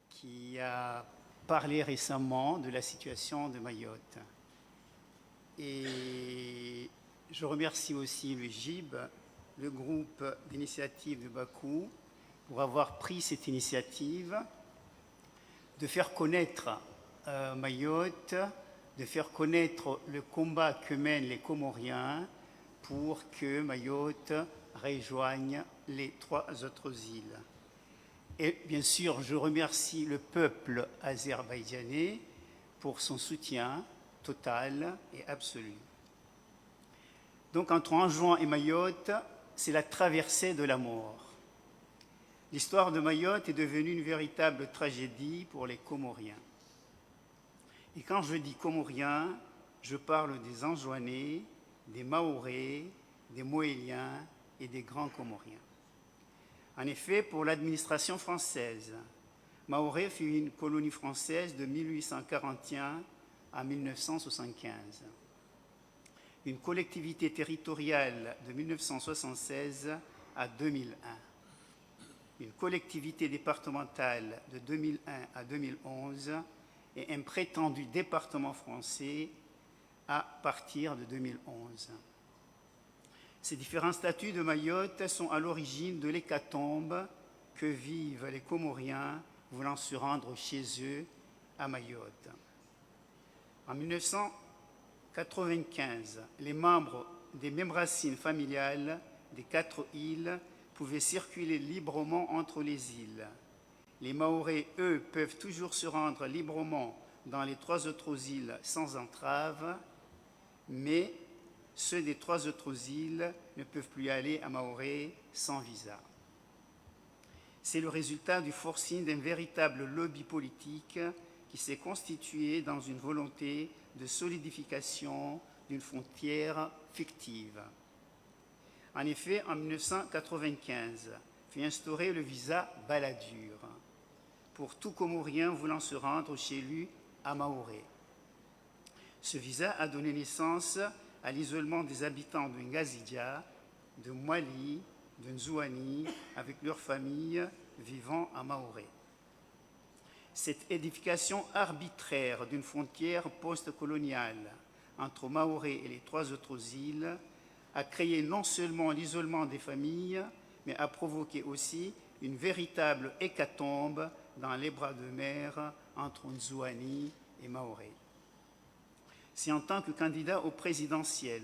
qui a parlé récemment de la situation de Mayotte. Et je remercie aussi le GIB, le groupe d'initiative de Bakou, pour avoir pris cette initiative de faire connaître Mayotte, de faire connaître le combat que mènent les Comoriens pour que Mayotte rejoigne les 3 autres îles. Et bien sûr, je remercie le peuple azerbaïdjanais pour son soutien total et absolu. Donc entre Anjouan et Mayotte, c'est la traversée de la mort. L'histoire de Mayotte est devenue une véritable tragédie pour les Comoriens. Et quand je dis Comoriens, je parle des Anjouanais, des Mahorais, des Moéliens et des Grands Comoriens. En effet, pour l'administration française, Mahorais fut une colonie française de 1841 à 1975. Une collectivité territoriale de 1976 à 2001. Une collectivité départementale de 2001 à 2011 et un prétendu département français à partir de 2011. Ces différents statuts de Mayotte sont à l'origine de l'hécatombe que vivent les Comoriens voulant se rendre chez eux à Mayotte. En 1995, les membres des mêmes racines familiales des 4 îles pouvaient circuler librement entre les îles. Les Mahorais, eux, peuvent toujours se rendre librement dans les 3 autres îles sans entrave, mais ceux des 3 autres îles ne peuvent plus aller à Mahorais sans visa. C'est le résultat du forcing d'un véritable lobby politique qui s'est constitué dans une volonté de solidification d'une frontière fictive. En effet, en 1995, fut instauré le visa Balladur pour tout Comorien voulant se rendre chez lui à Mahorais. Ce visa a donné naissance à l'isolement des habitants de Ngazidja, de Mwali, de Nzouani, avec leurs familles vivant à Mahorais. Cette édification arbitraire d'une frontière post-coloniale entre Mahorais et les 3 autres îles a créé non seulement l'isolement des familles, mais a provoqué aussi une véritable hécatombe dans les bras de mer entre Nzouani et Maoré. C'est en tant que candidat au présidentiel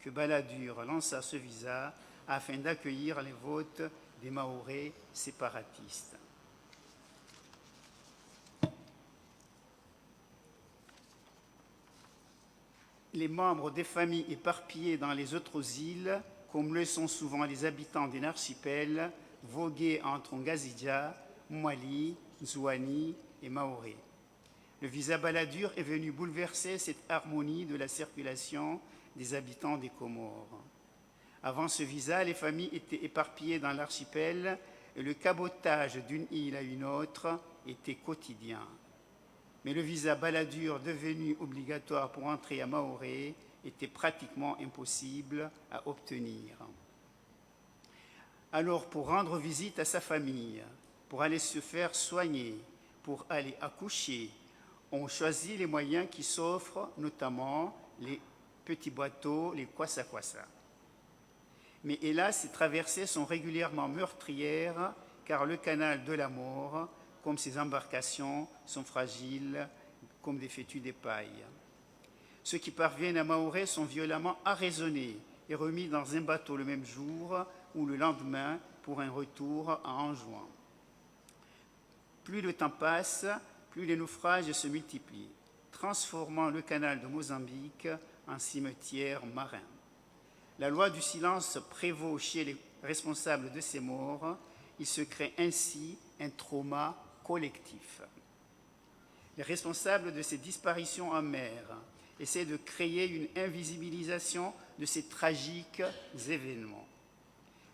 que Balladur lança ce visa afin d'accueillir les votes des Mahorais séparatistes. Les membres des familles éparpillées dans les autres îles, comme le sont souvent les habitants d'un archipel, voguaient entre Ngazidja, Mwali, Nzouani et Maoré. Le visa Balladur est venu bouleverser cette harmonie de la circulation des habitants des Comores. Avant ce visa, les familles étaient éparpillées dans l'archipel et le cabotage d'une île à une autre était quotidien. Mais le visa Balladur, devenu obligatoire pour entrer à Maoré, était pratiquement impossible à obtenir. Alors, pour rendre visite à sa famille, pour aller se faire soigner, pour aller accoucher, on choisit les moyens qui s'offrent, notamment les petits bateaux, les kwassa-kwassa. Mais hélas, ces traversées sont régulièrement meurtrières, car le canal de la mort, comme ces embarcations, sont fragiles comme des fétus d'épaille. Ceux qui parviennent à Maoré sont violemment arraisonnés et remis dans un bateau le même jour ou le lendemain pour un retour à Anjouan. Plus le temps passe, plus les naufrages se multiplient, transformant le canal de Mozambique en cimetière marin. La loi du silence prévaut chez les responsables de ces morts. Il se crée ainsi un trauma collectif. Les responsables de ces disparitions en mer essaient de créer une invisibilisation de ces tragiques événements.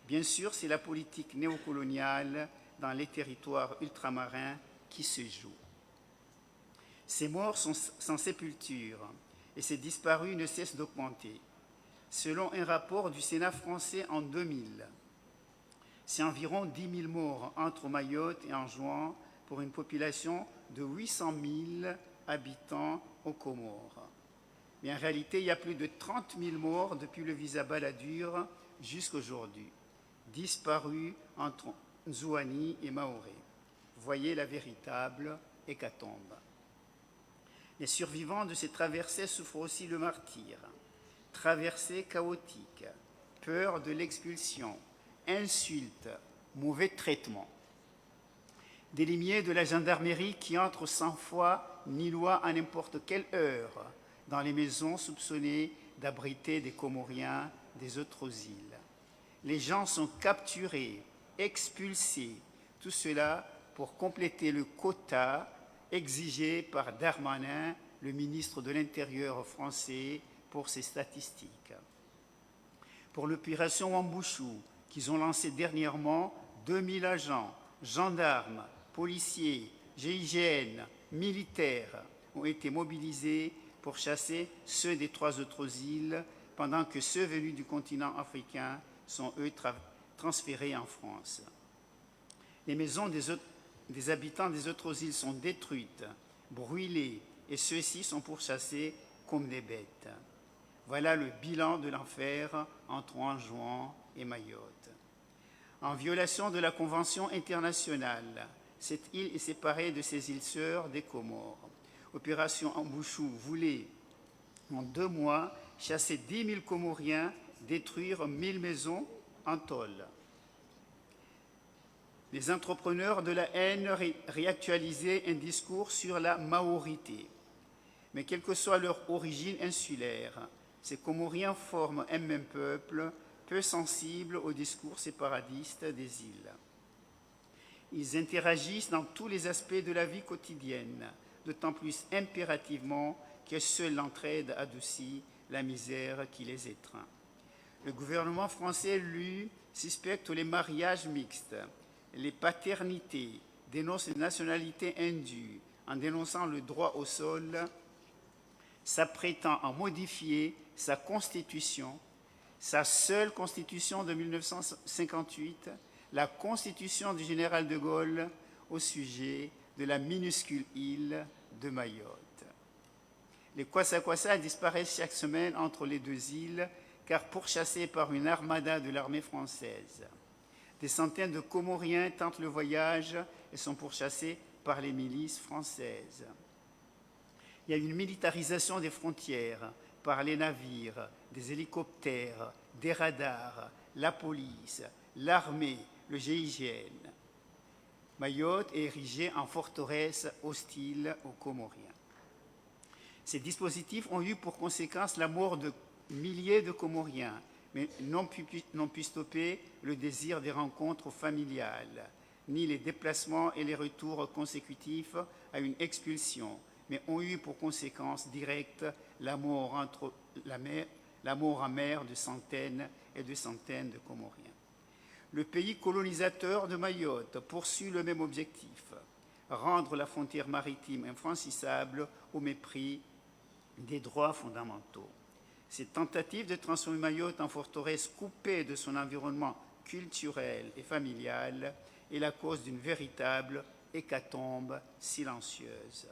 Bien sûr, c'est la politique néocoloniale dans les territoires ultramarins qui se joue. Ces morts sont sans sépulture et ces disparus ne cessent d'augmenter. Selon un rapport du Sénat français en 2000, c'est environ 10 000 morts entre Mayotte et Anjouan pour une population de 800 000 habitants aux Comores. Mais en réalité, il y a plus de 30 000 morts depuis le visa Balladur jusqu'à aujourd'hui, disparus entre Nzouani et Maoré. Voyez la véritable hécatombe. Les survivants de ces traversées souffrent aussi le martyre. Traversée chaotique, peur de l'expulsion, insultes, mauvais traitements. Des limiers de la gendarmerie qui entrent sans foi ni loi à n'importe quelle heure dans les maisons soupçonnées d'abriter des Comoriens des autres îles. Les gens sont capturés, expulsés, tout cela pour compléter le quota exigé par Darmanin, le ministre de l'Intérieur français, pour ces statistiques. Pour l'opération Wambushu, qu'ils ont lancée dernièrement, 2000 agents, gendarmes, policiers, GIGN, militaires ont été mobilisés pour chasser ceux des 3 autres îles, pendant que ceux venus du continent africain sont, eux, transférés en France. Les maisons des habitants des autres îles sont détruites, brûlées, et ceux-ci sont pourchassés comme des bêtes. Voilà le bilan de l'enfer entre Anjouan et Mayotte. En violation de la Convention internationale, cette île est séparée de ses îles sœurs des Comores. Opération Wambushu voulait, en 2 mois, chasser 10 000 Comoriens, détruire 1000 maisons en tôle. Les entrepreneurs de la haine réactualisaient un discours sur la maorité. Mais quelle que soit leur origine insulaire, ces Comoriens forment un même peuple, peu sensible au discours séparatiste des îles. Ils interagissent dans tous les aspects de la vie quotidienne, d'autant plus impérativement que seule l'entraide adoucit la misère qui les étreint. Le gouvernement français, lui, suspecte les mariages mixtes, les paternités, dénonce les nationalités indues, en dénonçant le droit au sol, s'apprêtant à modifier sa constitution, sa seule constitution de 1958, la constitution du général de Gaulle au sujet de la minuscule île de Mayotte. Les kwassa-kwassa disparaissent chaque semaine entre les 2 îles, car pourchassés par une armada de l'armée française. Des centaines de Comoriens tentent le voyage et sont pourchassés par les milices françaises. Il y a une militarisation des frontières par les navires, des hélicoptères, des radars, la police, l'armée, le GIGN. Mayotte est érigée en forteresse hostile aux Comoriens. Ces dispositifs ont eu pour conséquence la mort de milliers de Comoriens, mais n'ont pu stopper le désir des rencontres familiales, ni les déplacements et les retours consécutifs à une expulsion, mais ont eu pour conséquence directe la mort amère de centaines et de centaines de Comoriens. Le pays colonisateur de Mayotte poursuit le même objectif, rendre la frontière maritime infranchissable au mépris des droits fondamentaux. Cette tentative de transformer Mayotte en forteresse coupée de son environnement culturel et familial est la cause d'une véritable hécatombe silencieuse.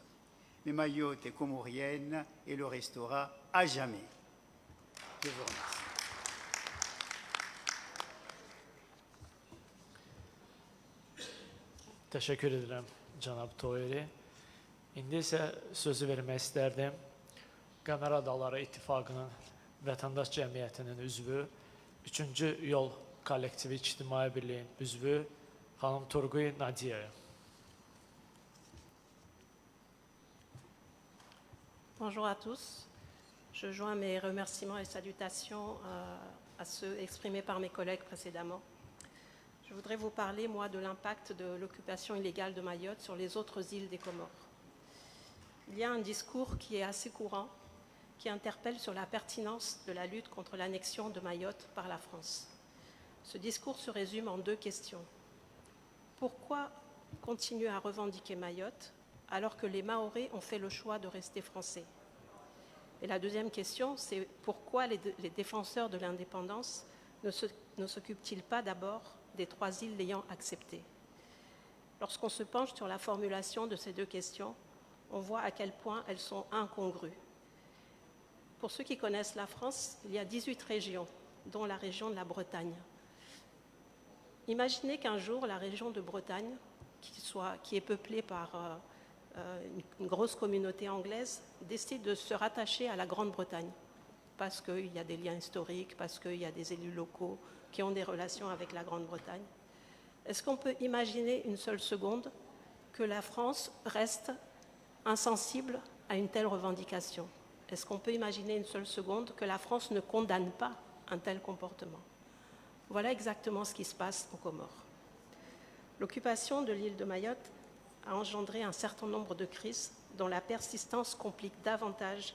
Mais Mayotte est comorienne et le restera à jamais. Je vous remercie. Təşəkkür edirəm cənab Toyeri. İndi isə sözü vermək istərdim Qəmər Adaları İttifaqının Vətəndaş Cəmiyyətinin üzvü, 3-cü Yol Kollektivi İctimai Birliyin üzvü xanım Turquy Nadiyaya. Bonjour à tous. Je joins mes remerciements et salutations à ceux exprimés par mes collègues précédemment. Je voudrais vous parler, moi, de l'impact de l'occupation illégale de Mayotte sur les autres îles des Comores. Il y a un discours qui est assez courant, qui interpelle sur la pertinence de la lutte contre l'annexion de Mayotte par la France. Ce discours se résume en 2 questions. Pourquoi continuer à revendiquer Mayotte alors que les Mahorais ont fait le choix de rester français? Et la deuxième question, c'est pourquoi les défenseurs de l'indépendance ne s'occupent-ils pas d'abord des 3 îles l'ayant accepté? Lorsqu'on se penche sur la formulation de ces 2 questions, on voit à quel point elles sont incongrues. Pour ceux qui connaissent la France, il y a 18 régions, dont la région de la Bretagne. Imaginez qu'un jour, la région de Bretagne, qui est peuplée par une grosse communauté anglaise, décide de se rattacher à la Grande-Bretagne, parce qu'il y a des liens historiques, parce qu'il y a des élus locaux qui ont des relations avec la Grande-Bretagne. Est-ce qu'on peut imaginer une seule seconde que la France reste insensible à une telle revendication? Est-ce qu'on peut imaginer une seule seconde que la France ne condamne pas un tel comportement? Voilà exactement ce qui se passe aux Comores. L'occupation de l'île de Mayotte a engendré un certain nombre de crises dont la persistance complique davantage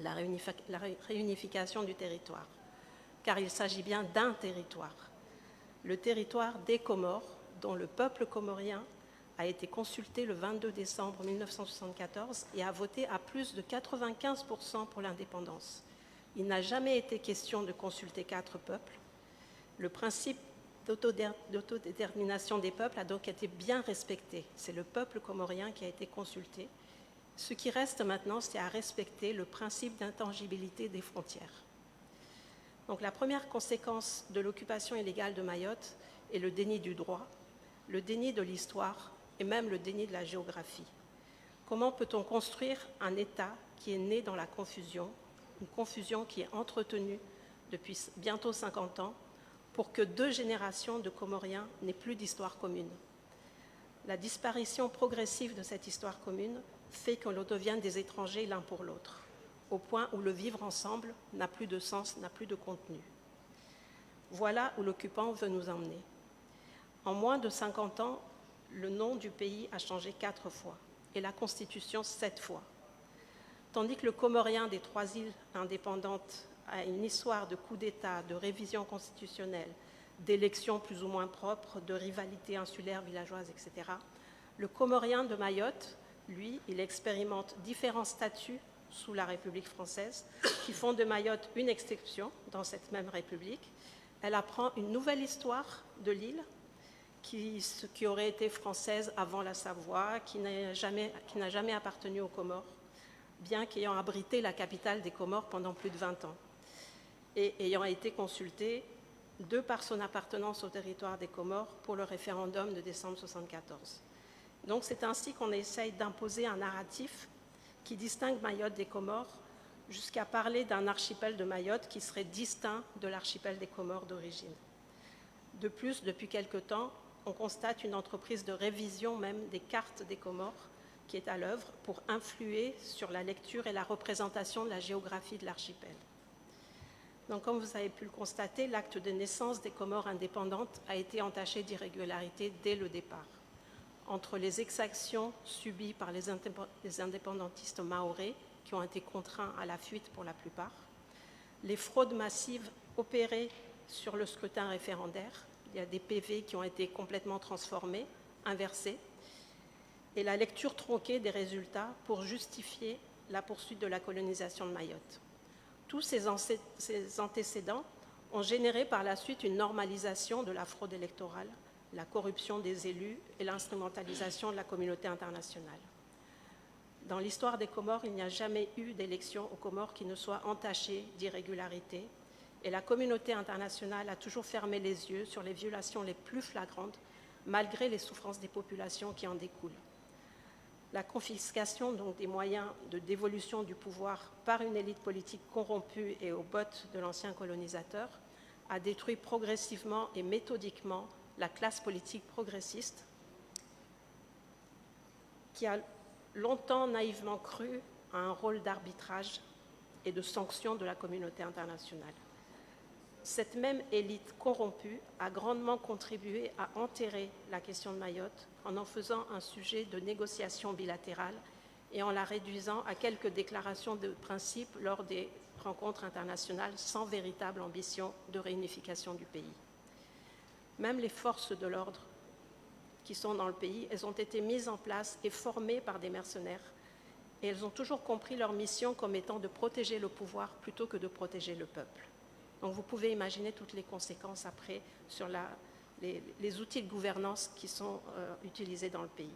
la réunification du territoire, car il s'agit bien d'un territoire, le territoire des Comores, dont le peuple comorien a été consulté le 22 décembre 1974 et a voté à plus de 95% pour l'indépendance. Il n'a jamais été question de consulter 4 peuples. Le principe d'autodétermination des peuples a donc été bien respecté. C'est le peuple comorien qui a été consulté. Ce qui reste maintenant, c'est à respecter le principe d'intangibilité des frontières. Donc la première conséquence de l'occupation illégale de Mayotte est le déni du droit, le déni de l'histoire et même le déni de la géographie. Comment peut-on construire un État qui est né dans la confusion, une confusion qui est entretenue depuis bientôt 50 ans, pour que 2 générations de Comoriens n'aient plus d'histoire commune? La disparition progressive de cette histoire commune fait que l'on devient des étrangers l'un pour l'autre, au point où le vivre ensemble n'a plus de sens, n'a plus de contenu. Voilà où l'occupant veut nous emmener. En moins de 50 ans, le nom du pays a changé 4 fois et la Constitution 7 fois. Tandis que le Comorien des 3 îles indépendantes a une histoire de coups d'État, de révision constitutionnelle, d'élections plus ou moins propres, de rivalités insulaires, villageoises, etc., le Comorien de Mayotte, lui, il expérimente différents statuts sous la République française qui font de Mayotte une exception dans cette même République. Elle apprend une nouvelle histoire de l'île qui aurait été française avant la Savoie, qui n'a jamais appartenu aux Comores, bien qu'ayant abrité la capitale des Comores pendant plus de 20 ans, et ayant été consultée de par son appartenance au territoire des Comores pour le référendum de décembre 1974. Donc c'est ainsi qu'on essaye d'imposer un narratif qui distingue Mayotte des Comores, jusqu'à parler d'un archipel de Mayotte qui serait distinct de l'archipel des Comores d'origine. De plus, depuis quelque temps, on constate une entreprise de révision même des cartes des Comores qui est à l'œuvre pour influer sur la lecture et la représentation de la géographie de l'archipel. Donc, comme vous avez pu le constater, l'acte de naissance des Comores indépendantes a été entaché d'irrégularités dès le départ. Entre les exactions subies par les indépendantistes mahorais, qui ont été contraints à la fuite pour la plupart, les fraudes massives opérées sur le scrutin référendaire, il y a des PV qui ont été complètement transformés, inversés, et la lecture tronquée des résultats pour justifier la poursuite de la colonisation de Mayotte. Tous ces antécédents ont généré par la suite une normalisation de la fraude électorale, la corruption des élus et l'instrumentalisation de la communauté internationale. Dans l'histoire des Comores, il n'y a jamais eu d'élection aux Comores qui ne soit entachée d'irrégularités, et la communauté internationale a toujours fermé les yeux sur les violations les plus flagrantes, malgré les souffrances des populations qui en découlent. La confiscation donc des moyens de dévolution du pouvoir par une élite politique corrompue et aux bottes de l'ancien colonisateur a détruit progressivement et méthodiquement la classe politique progressiste qui a longtemps naïvement cru à un rôle d'arbitrage et de sanction de la communauté internationale. Cette même élite corrompue a grandement contribué à enterrer la question de Mayotte en faisant un sujet de négociation bilatérale et en la réduisant à quelques déclarations de principe lors des rencontres internationales sans véritable ambition de réunification du pays. Même les forces de l'ordre qui sont dans le pays, elles ont été mises en place et formées par des mercenaires et elles ont toujours compris leur mission comme étant de protéger le pouvoir plutôt que de protéger le peuple. Donc vous pouvez imaginer toutes les conséquences après sur les outils de gouvernance qui sont utilisés dans le pays.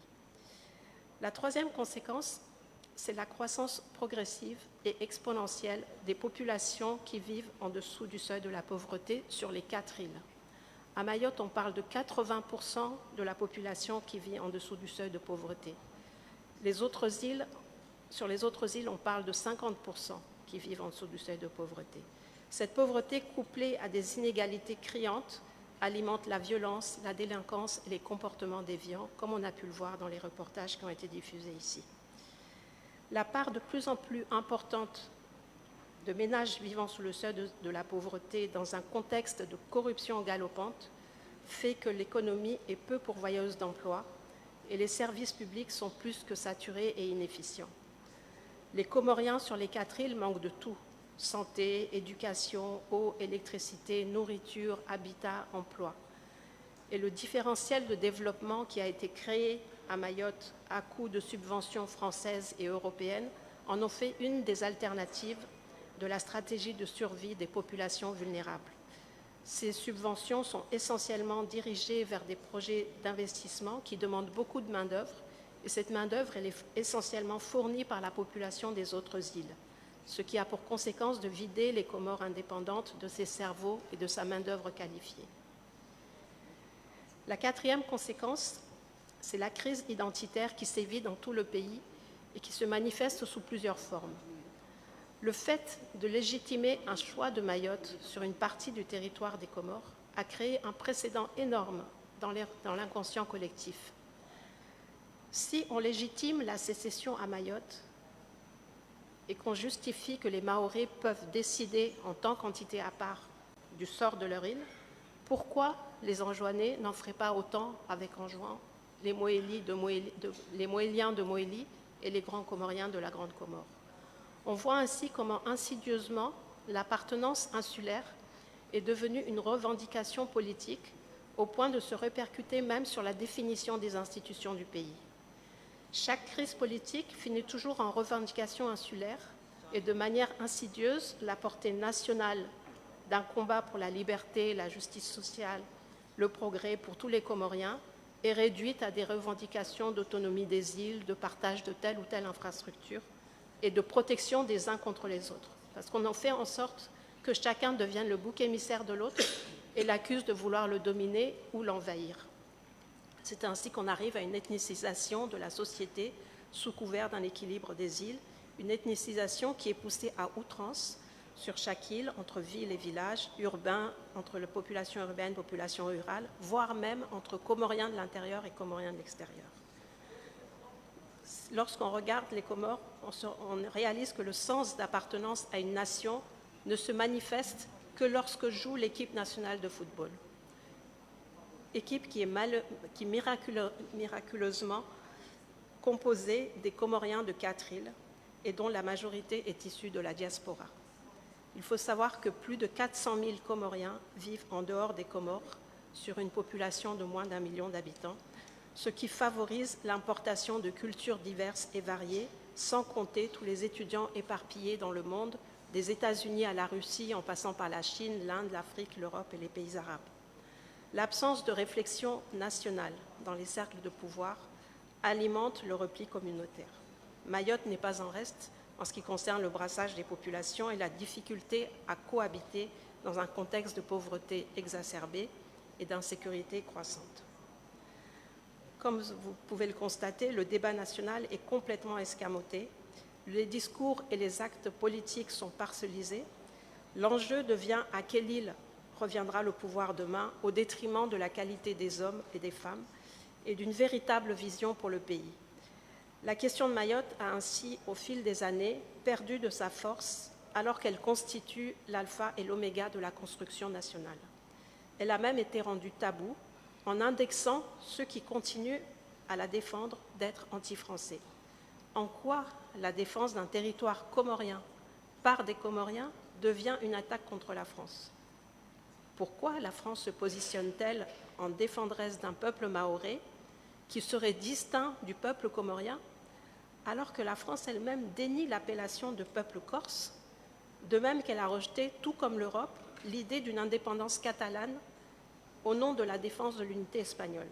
La troisième conséquence, c'est la croissance progressive et exponentielle des populations qui vivent en dessous du seuil de la pauvreté sur les 4 îles. À Mayotte, on parle de 80% de la population qui vit en dessous du seuil de pauvreté. Sur les autres îles, on parle de 50% qui vivent en dessous du seuil de pauvreté. Cette pauvreté, couplée à des inégalités criantes, alimente la violence, la délinquance et les comportements déviants, comme on a pu le voir dans les reportages qui ont été diffusés ici. La part de plus en plus importante de ménages vivant sous le seuil de la pauvreté dans un contexte de corruption galopante fait que l'économie est peu pourvoyeuse d'emplois et les services publics sont plus que saturés et inefficients. Les Comoriens sur les 4 îles manquent de tout: santé, éducation, eau, électricité, nourriture, habitat, emploi. Et le différentiel de développement qui a été créé à Mayotte à coup de subventions françaises et européennes en ont fait une des alternatives de la stratégie de survie des populations vulnérables. Ces subventions sont essentiellement dirigées vers des projets d'investissement qui demandent beaucoup de main-d'œuvre, et cette main-d'œuvre elle est essentiellement fournie par la population des autres îles, ce qui a pour conséquence de vider les Comores indépendantes de ses cerveaux et de sa main-d'œuvre qualifiée. La quatrième conséquence, c'est la crise identitaire qui sévit dans tout le pays et qui se manifeste sous plusieurs formes. Le fait de légitimer un choix de Mayotte sur une partie du territoire des Comores a créé un précédent énorme dans l'inconscient collectif. Si on légitime la sécession à Mayotte et qu'on justifie que les Mahorais peuvent décider en tant qu'entité à part du sort de leur île, pourquoi les Anjouanais n'en feraient pas autant avec Anjouan, les Moéliens de Moélie et les Grands Comoriens de la Grande Comore? On voit ainsi comment insidieusement l'appartenance insulaire est devenue une revendication politique au point de se répercuter même sur la définition des institutions du pays. Chaque crise politique finit toujours en revendication insulaire et de manière insidieuse, la portée nationale d'un combat pour la liberté, la justice sociale, le progrès pour tous les Comoriens est réduite à des revendications d'autonomie des îles, de partage de telle ou telle infrastructure et de protection des uns contre les autres. Parce qu'on en fait en sorte que chacun devienne le bouc émissaire de l'autre et l'accuse de vouloir le dominer ou l'envahir. C'est ainsi qu'on arrive à une ethnicisation de la société sous couvert d'un équilibre des îles, une ethnicisation qui est poussée à outrance sur chaque île, entre villes et villages, urbains, entre la population urbaine, population rurale, voire même entre Comoriens de l'intérieur et Comoriens de l'extérieur. Lorsqu'on regarde les Comores, on réalise que le sens d'appartenance à une nation ne se manifeste que lorsque joue l'équipe nationale de football. Équipe qui est miraculeusement composée des Comoriens de 4 îles et dont la majorité est issue de la diaspora. Il faut savoir que plus de 400 000 Comoriens vivent en dehors des Comores sur une population de moins d'1 million d'habitants, ce qui favorise l'importation de cultures diverses et variées, sans compter tous les étudiants éparpillés dans le monde, des États-Unis à la Russie, en passant par la Chine, l'Inde, l'Afrique, l'Europe et les pays arabes. L'absence de réflexion nationale dans les cercles de pouvoir alimente le repli communautaire. Mayotte n'est pas en reste en ce qui concerne le brassage des populations et la difficulté à cohabiter dans un contexte de pauvreté exacerbée et d'insécurité croissante. Comme vous pouvez le constater, le débat national est complètement escamoté, les discours et les actes politiques sont parcellisés, l'enjeu devient à quelle île reviendra le pouvoir demain au détriment de la qualité des hommes et des femmes et d'une véritable vision pour le pays. La question de Mayotte a ainsi, au fil des années, perdu de sa force alors qu'elle constitue l'alpha et l'oméga de la construction nationale. Elle a même été rendue taboue en indexant ceux qui continuent à la défendre d'être anti-français. En quoi la défense d'un territoire comorien par des Comoriens devient une attaque contre la France? Pourquoi la France se positionne-t-elle en défendresse d'un peuple mahorais qui serait distinct du peuple comorien, alors que la France elle-même dénie l'appellation de peuple corse, de même qu'elle a rejeté, tout comme l'Europe, l'idée d'une indépendance catalane au nom de la défense de l'unité espagnole.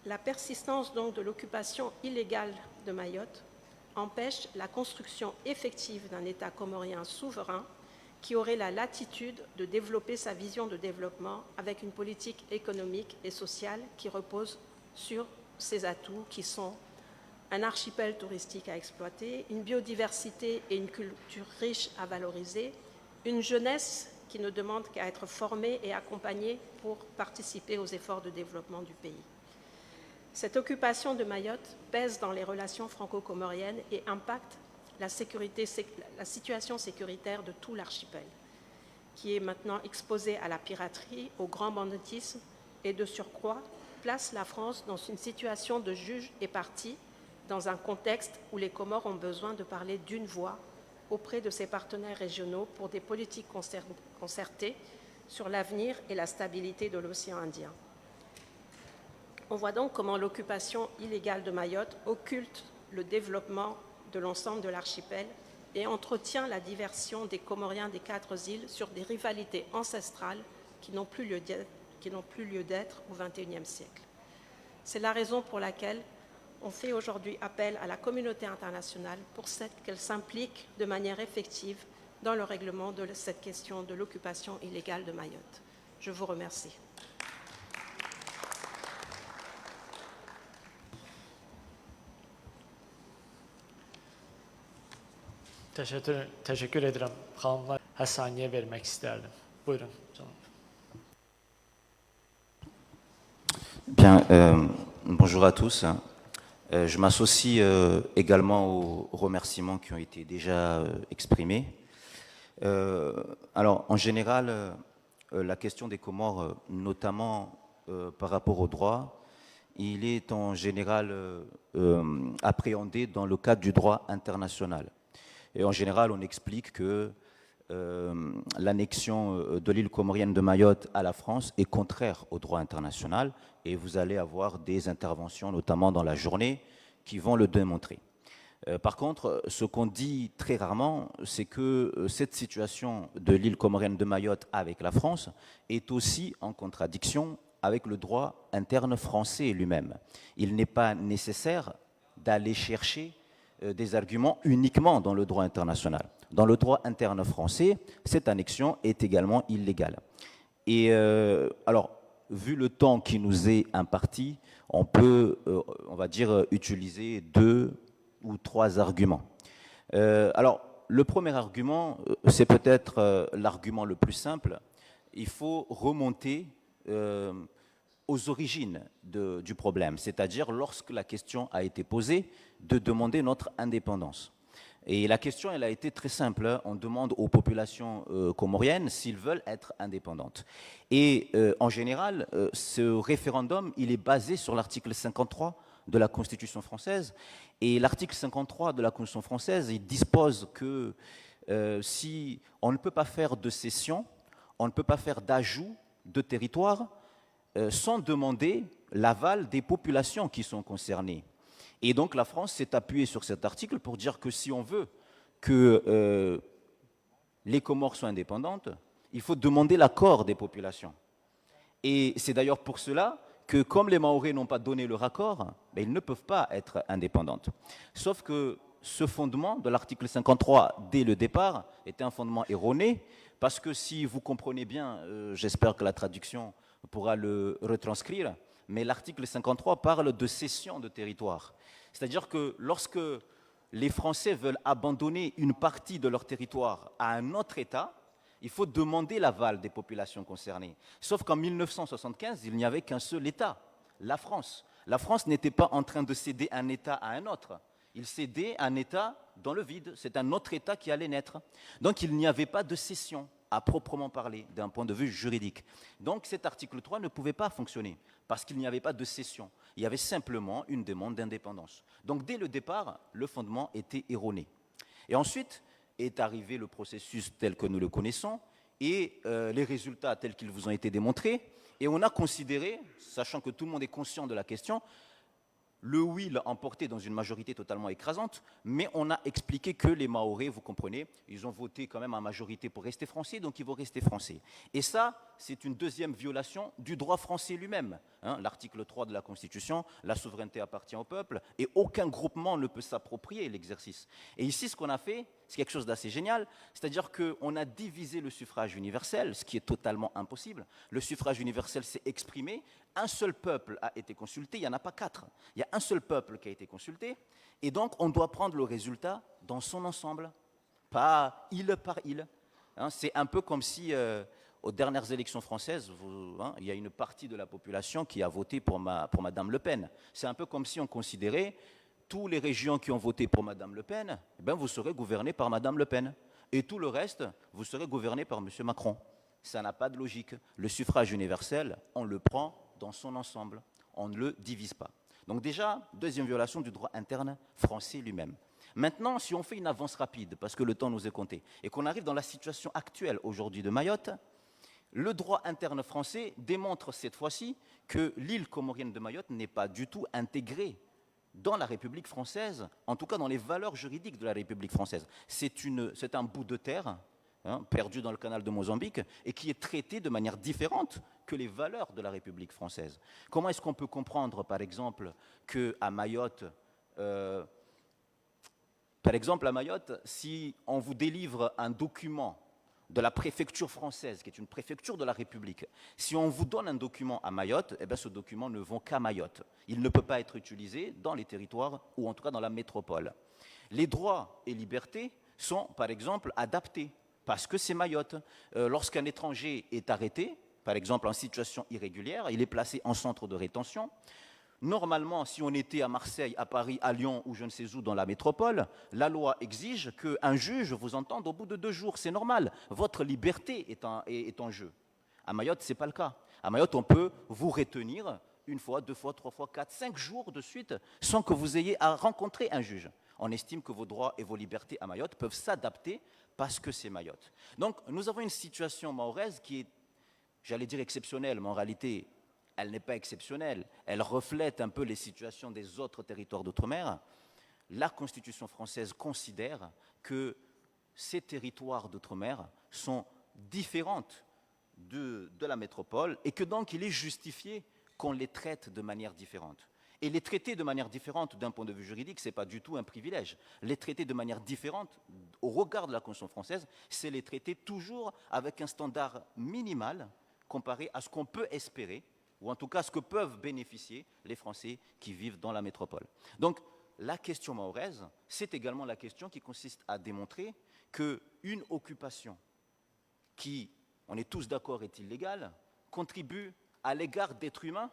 La persistance donc de l'occupation illégale de Mayotte empêche la construction effective d'un État comorien souverain qui aurait la latitude de développer sa vision de développement avec une politique économique et sociale qui repose sur ses atouts qui sont un archipel touristique à exploiter, une biodiversité et une culture riche à valoriser, une jeunesse qui ne demande qu'à être formée et accompagnée pour participer aux efforts de développement du pays. Cette occupation de Mayotte pèse dans les relations franco-comoriennes et impacte la situation sécuritaire de tout l'archipel, qui est maintenant exposé à la piraterie, au grand banditisme et de surcroît place la France dans une situation de juge et partie dans un contexte où les Comores ont besoin de parler d'une voix auprès de ses partenaires régionaux pour des politiques concertées sur l'avenir et la stabilité de l'océan Indien. On voit donc comment l'occupation illégale de Mayotte occulte le développement de l'ensemble de l'archipel et entretient la diversion des Comoriens des 4 îles sur des rivalités ancestrales qui n'ont plus lieu d'être au XXIe siècle. C'est la raison pour laquelle on fait aujourd'hui appel à la communauté internationale pour qu'elle s'implique de manière effective dans le règlement de cette question de l'occupation illégale de Mayotte. Je vous remercie. Teşekkür ederim. Xanımla Həsaniyə vermək istərdim. Buyurun canım. Bien, bonjour à tous. Je m'associe également aux remerciements qui ont été déjà exprimés. Alors, en général, la question des Comores, notamment par rapport au droit, il est en général appréhendé dans le cadre du droit international. Et en général, on explique que l'annexion de l'île comorienne de Mayotte à la France est contraire au droit international et vous allez avoir des interventions, notamment dans la journée, qui vont le démontrer. Par contre, ce qu'on dit très rarement, c'est que cette situation de l'île comorienne de Mayotte avec la France est aussi en contradiction avec le droit interne français lui-même. Il n'est pas nécessaire d'aller chercher des arguments uniquement dans le droit international. Dans le droit interne français, cette annexion est également illégale. Et alors, vu le temps qui nous est imparti, on peut, on va dire, utiliser 2 ou 3 arguments. Alors, le premier argument, c'est peut-être l'argument le plus simple. Il faut remonter aux origines du problème, c'est-à-dire lorsque la question a été posée de demander notre indépendance. Et la question, elle a été très simple. On demande aux populations comoriennes s'ils veulent être indépendantes. Et en général, ce référendum, il est basé sur l'article 53 de la Constitution française. Et l'article 53 de la Constitution française, il dispose que si on ne peut pas faire de cession, on ne peut pas faire d'ajout de territoire sans demander l'aval des populations qui sont concernées. Et donc la France s'est appuyée sur cet article pour dire que si on veut que les Comores soient indépendantes, il faut demander l'accord des populations. Et c'est d'ailleurs pour cela que comme les Mahorais n'ont pas donné leur accord, ben, ils ne peuvent pas être indépendantes. Sauf que ce fondement de l'article 53 dès le départ était un fondement erroné, parce que si vous comprenez bien, j'espère que la traduction pourra le retranscrire, mais l'article 53 parle de cession de territoire. C'est-à-dire que lorsque les Français veulent abandonner une partie de leur territoire à un autre État, il faut demander l'aval des populations concernées. Sauf qu'en 1975, il n'y avait qu'un seul État, la France. La France n'était pas en train de céder un État à un autre. Il cédait un État dans le vide. C'est un autre État qui allait naître. Donc il n'y avait pas de cession à proprement parler d'un point de vue juridique. Donc cet article 3 ne pouvait pas fonctionner parce qu'il n'y avait pas de cession. Il y avait simplement une demande d'indépendance. Donc dès le départ, le fondement était erroné. Et ensuite est arrivé le processus tel que nous le connaissons et les résultats tels qu'ils vous ont été démontrés. Et on a considéré, sachant que tout le monde est conscient de la question, le oui l'a emporté dans une majorité totalement écrasante, mais on a expliqué que les Mahorais, vous comprenez, ils ont voté quand même en majorité pour rester français, donc ils vont rester français. Et ça, c'est une deuxième violation du droit français lui-même. Hein, l'article 3 de la Constitution, la souveraineté appartient au peuple, et aucun groupement ne peut s'approprier l'exercice. Et ici, ce qu'on a fait, c'est quelque chose d'assez génial, c'est-à-dire qu'on a divisé le suffrage universel, ce qui est totalement impossible. Le suffrage universel s'est exprimé, un seul peuple a été consulté, il n'y en a pas 4. Il y a un seul peuple qui a été consulté, et donc on doit prendre le résultat dans son ensemble, pas île par île. Hein, c'est un peu comme si, aux dernières élections françaises, il y a une partie de la population qui a voté pour Madame Le Pen. C'est un peu comme si on considérait toutes les régions qui ont voté pour Madame Le Pen, eh bien, vous serez gouverné par Madame Le Pen. Et tout le reste, vous serez gouverné par Monsieur Macron. Ça n'a pas de logique. Le suffrage universel, on le prend dans son ensemble. On ne le divise pas. Donc déjà, deuxième violation du droit interne français lui-même. Maintenant, si on fait une avance rapide, parce que le temps nous est compté, et qu'on arrive dans la situation actuelle aujourd'hui de Mayotte, le droit interne français démontre cette fois-ci que l'île comorienne de Mayotte n'est pas du tout intégrée dans la République française, en tout cas dans les valeurs juridiques de la République française. C'est un bout de terre perdu dans le canal de Mozambique et qui est traité de manière différente que les valeurs de la République française. Comment est-ce qu'on peut comprendre, par exemple, qu'à Mayotte, si on vous délivre un document de la préfecture française, qui est une préfecture de la République, si on vous donne un document à Mayotte, eh bien ce document ne vaut qu'à Mayotte. Il ne peut pas être utilisé dans les territoires, ou en tout cas dans la métropole. Les droits et libertés sont, par exemple, adaptés, parce que c'est Mayotte. Lorsqu'un étranger est arrêté, par exemple en situation irrégulière, il est placé en centre de rétention. Normalement, si on était à Marseille, à Paris, à Lyon ou je ne sais où dans la métropole, la loi exige qu'un juge vous entende au bout de 2 jours. C'est normal. Votre liberté est en jeu. À Mayotte, ce n'est pas le cas. À Mayotte, on peut vous retenir 1 fois, 2 fois, 3 fois, 4, 5 jours de suite sans que vous ayez à rencontrer un juge. On estime que vos droits et vos libertés à Mayotte peuvent s'adapter parce que c'est Mayotte. Donc, nous avons une situation mahoraise qui est, j'allais dire exceptionnelle, mais en réalité, elle n'est pas exceptionnelle, elle reflète un peu les situations des autres territoires d'outre-mer. La Constitution française considère que ces territoires d'outre-mer sont différents de la métropole et que donc il est justifié qu'on les traite de manière différente. Et les traiter de manière différente d'un point de vue juridique, ce n'est pas du tout un privilège. Les traiter de manière différente, au regard de la Constitution française, c'est les traiter toujours avec un standard minimal comparé à ce qu'on peut espérer ou en tout cas ce que peuvent bénéficier les Français qui vivent dans la métropole. Donc, la question mahoraise, c'est également la question qui consiste à démontrer qu'une occupation qui, on est tous d'accord, est illégale, contribue à l'égard d'êtres humains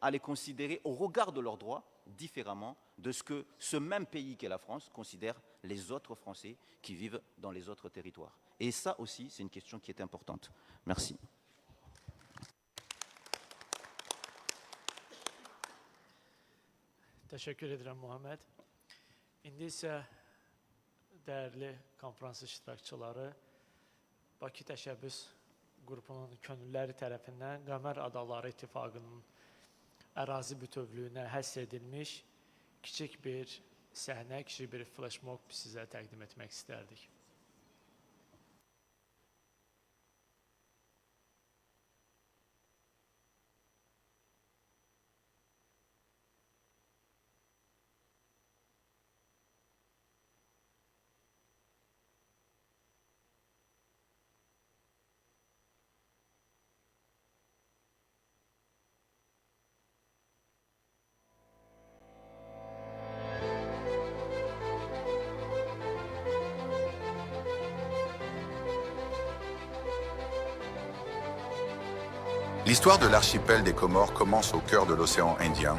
à les considérer au regard de leurs droits différemment de ce que ce même pays qu'est la France considère les autres Français qui vivent dans les autres territoires. Et ça aussi, c'est une question qui est importante. Merci. Təşəkkür edirəm Muhammed. İndi isə dəyərli konferans iştirakçıları Bakı Təşəbbüs qrupunun könülləri tərəfindən Qəmər Adaları İttifaqının ərazi bütövlüyünə həsr edilmiş kiçik bir səhnə, kiçik bir flash mob sizə təqdim etmək istərdik. L'histoire de l'archipel des Comores commence au cœur de l'océan Indien,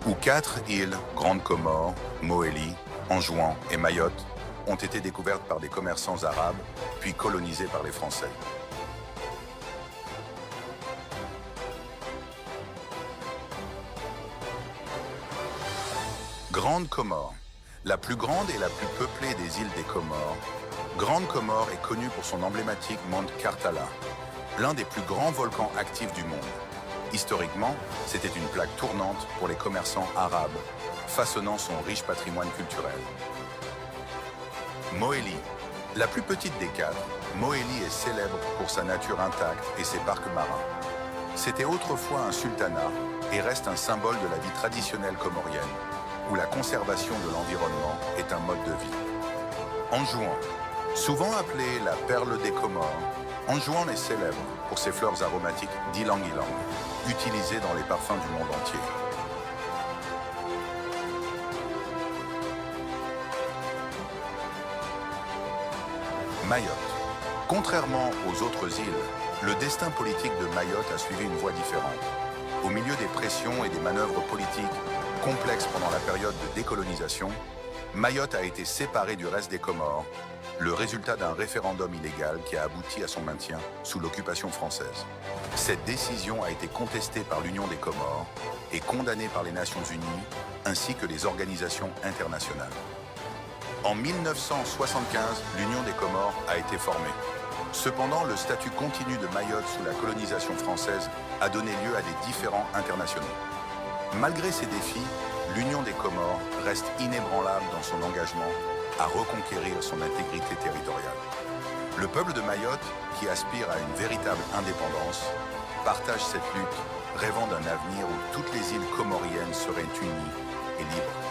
où 4 îles, Grande Comore, Mohéli, Anjouan et Mayotte, ont été découvertes par des commerçants arabes, puis colonisées par les Français. Grande Comore, la plus grande et la plus peuplée des îles des Comores, Grande Comore est connue pour son emblématique Mont Karthala, l'un des plus grands volcans actifs du monde. Historiquement, c'était une plaque tournante pour les commerçants arabes, façonnant son riche patrimoine culturel. Mohéli, la plus petite des 4, Mohéli est célèbre pour sa nature intacte et ses parcs marins. C'était autrefois un sultanat et reste un symbole de la vie traditionnelle comorienne, où la conservation de l'environnement est un mode de vie. Anjouan, souvent appelée la perle des Comores, Anjouan est célèbre pour ses fleurs aromatiques d'ylang-ylang, utilisées dans les parfums du monde entier. Mayotte. Contrairement aux autres îles, le destin politique de Mayotte a suivi une voie différente. Au milieu des pressions et des manœuvres politiques complexes pendant la période de décolonisation, Mayotte a été séparée du reste des Comores, le résultat d'un référendum illégal qui a abouti à son maintien sous l'occupation française. Cette décision a été contestée par l'Union des Comores et condamnée par les Nations Unies ainsi que les organisations internationales. En 1975, l'Union des Comores a été formée. Cependant, le statut continu de Mayotte sous la colonisation française a donné lieu à des différends internationaux. Malgré ces défis, l'Union des Comores reste inébranlable dans son engagement à reconquérir son intégrité territoriale. Le peuple de Mayotte, qui aspire à une véritable indépendance, partage cette lutte, rêvant d'un avenir où toutes les îles comoriennes seraient unies et libres.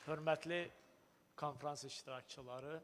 Hörmətli konferans iştirakçıları,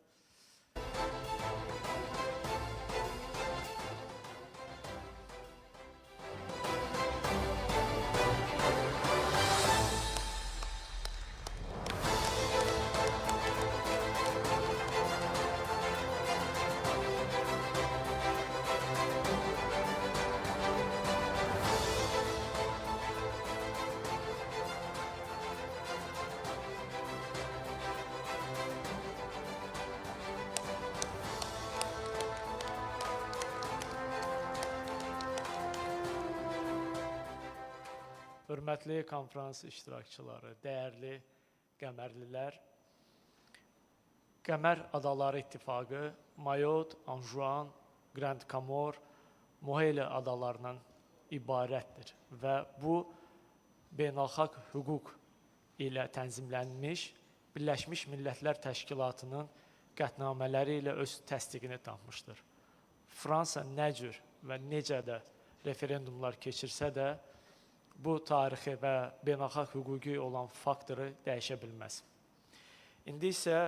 hörmətli konferans iştirakçıları, dəyərli qəmərlilər, Qəmər Adaları İttifaqı Mayotte, Anjouan, Grande Comore, Mohéli adalarından ibarətdir və bu beynəlxalq hüquq ilə tənzimlənmiş Birləşmiş Millətlər Təşkilatının qətnamələri ilə öz təsdiqini tapmışdır. Fransa nə cür və necə də referendumlar keçirsə də, bu tarixi və beynəlxalq hüquqi olan faktoru dəyişə bilməz. İndi isə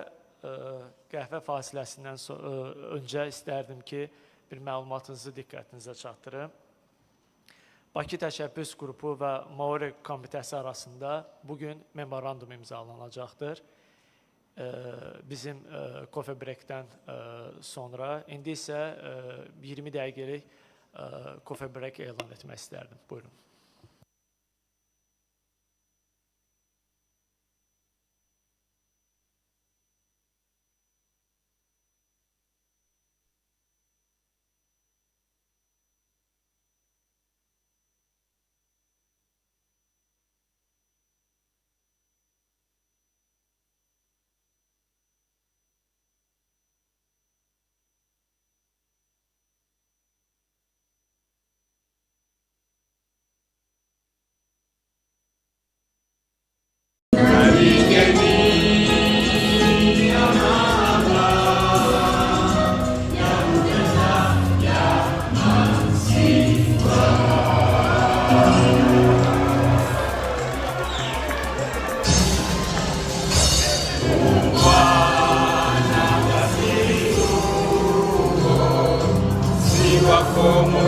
qəhvə fasiləsindən öncə istərdim ki, bir məlumatınızı diqqətinizə çatdırım. Bakı Təşəbbüs Qrupu və Maori Komitəsi arasında bugün memorandum imzalanacaqdır. Bizim coffee break'dən sonra. İndi isə 20 dəqiqəlik coffee break elan etmək istərdim. Buyurun. Como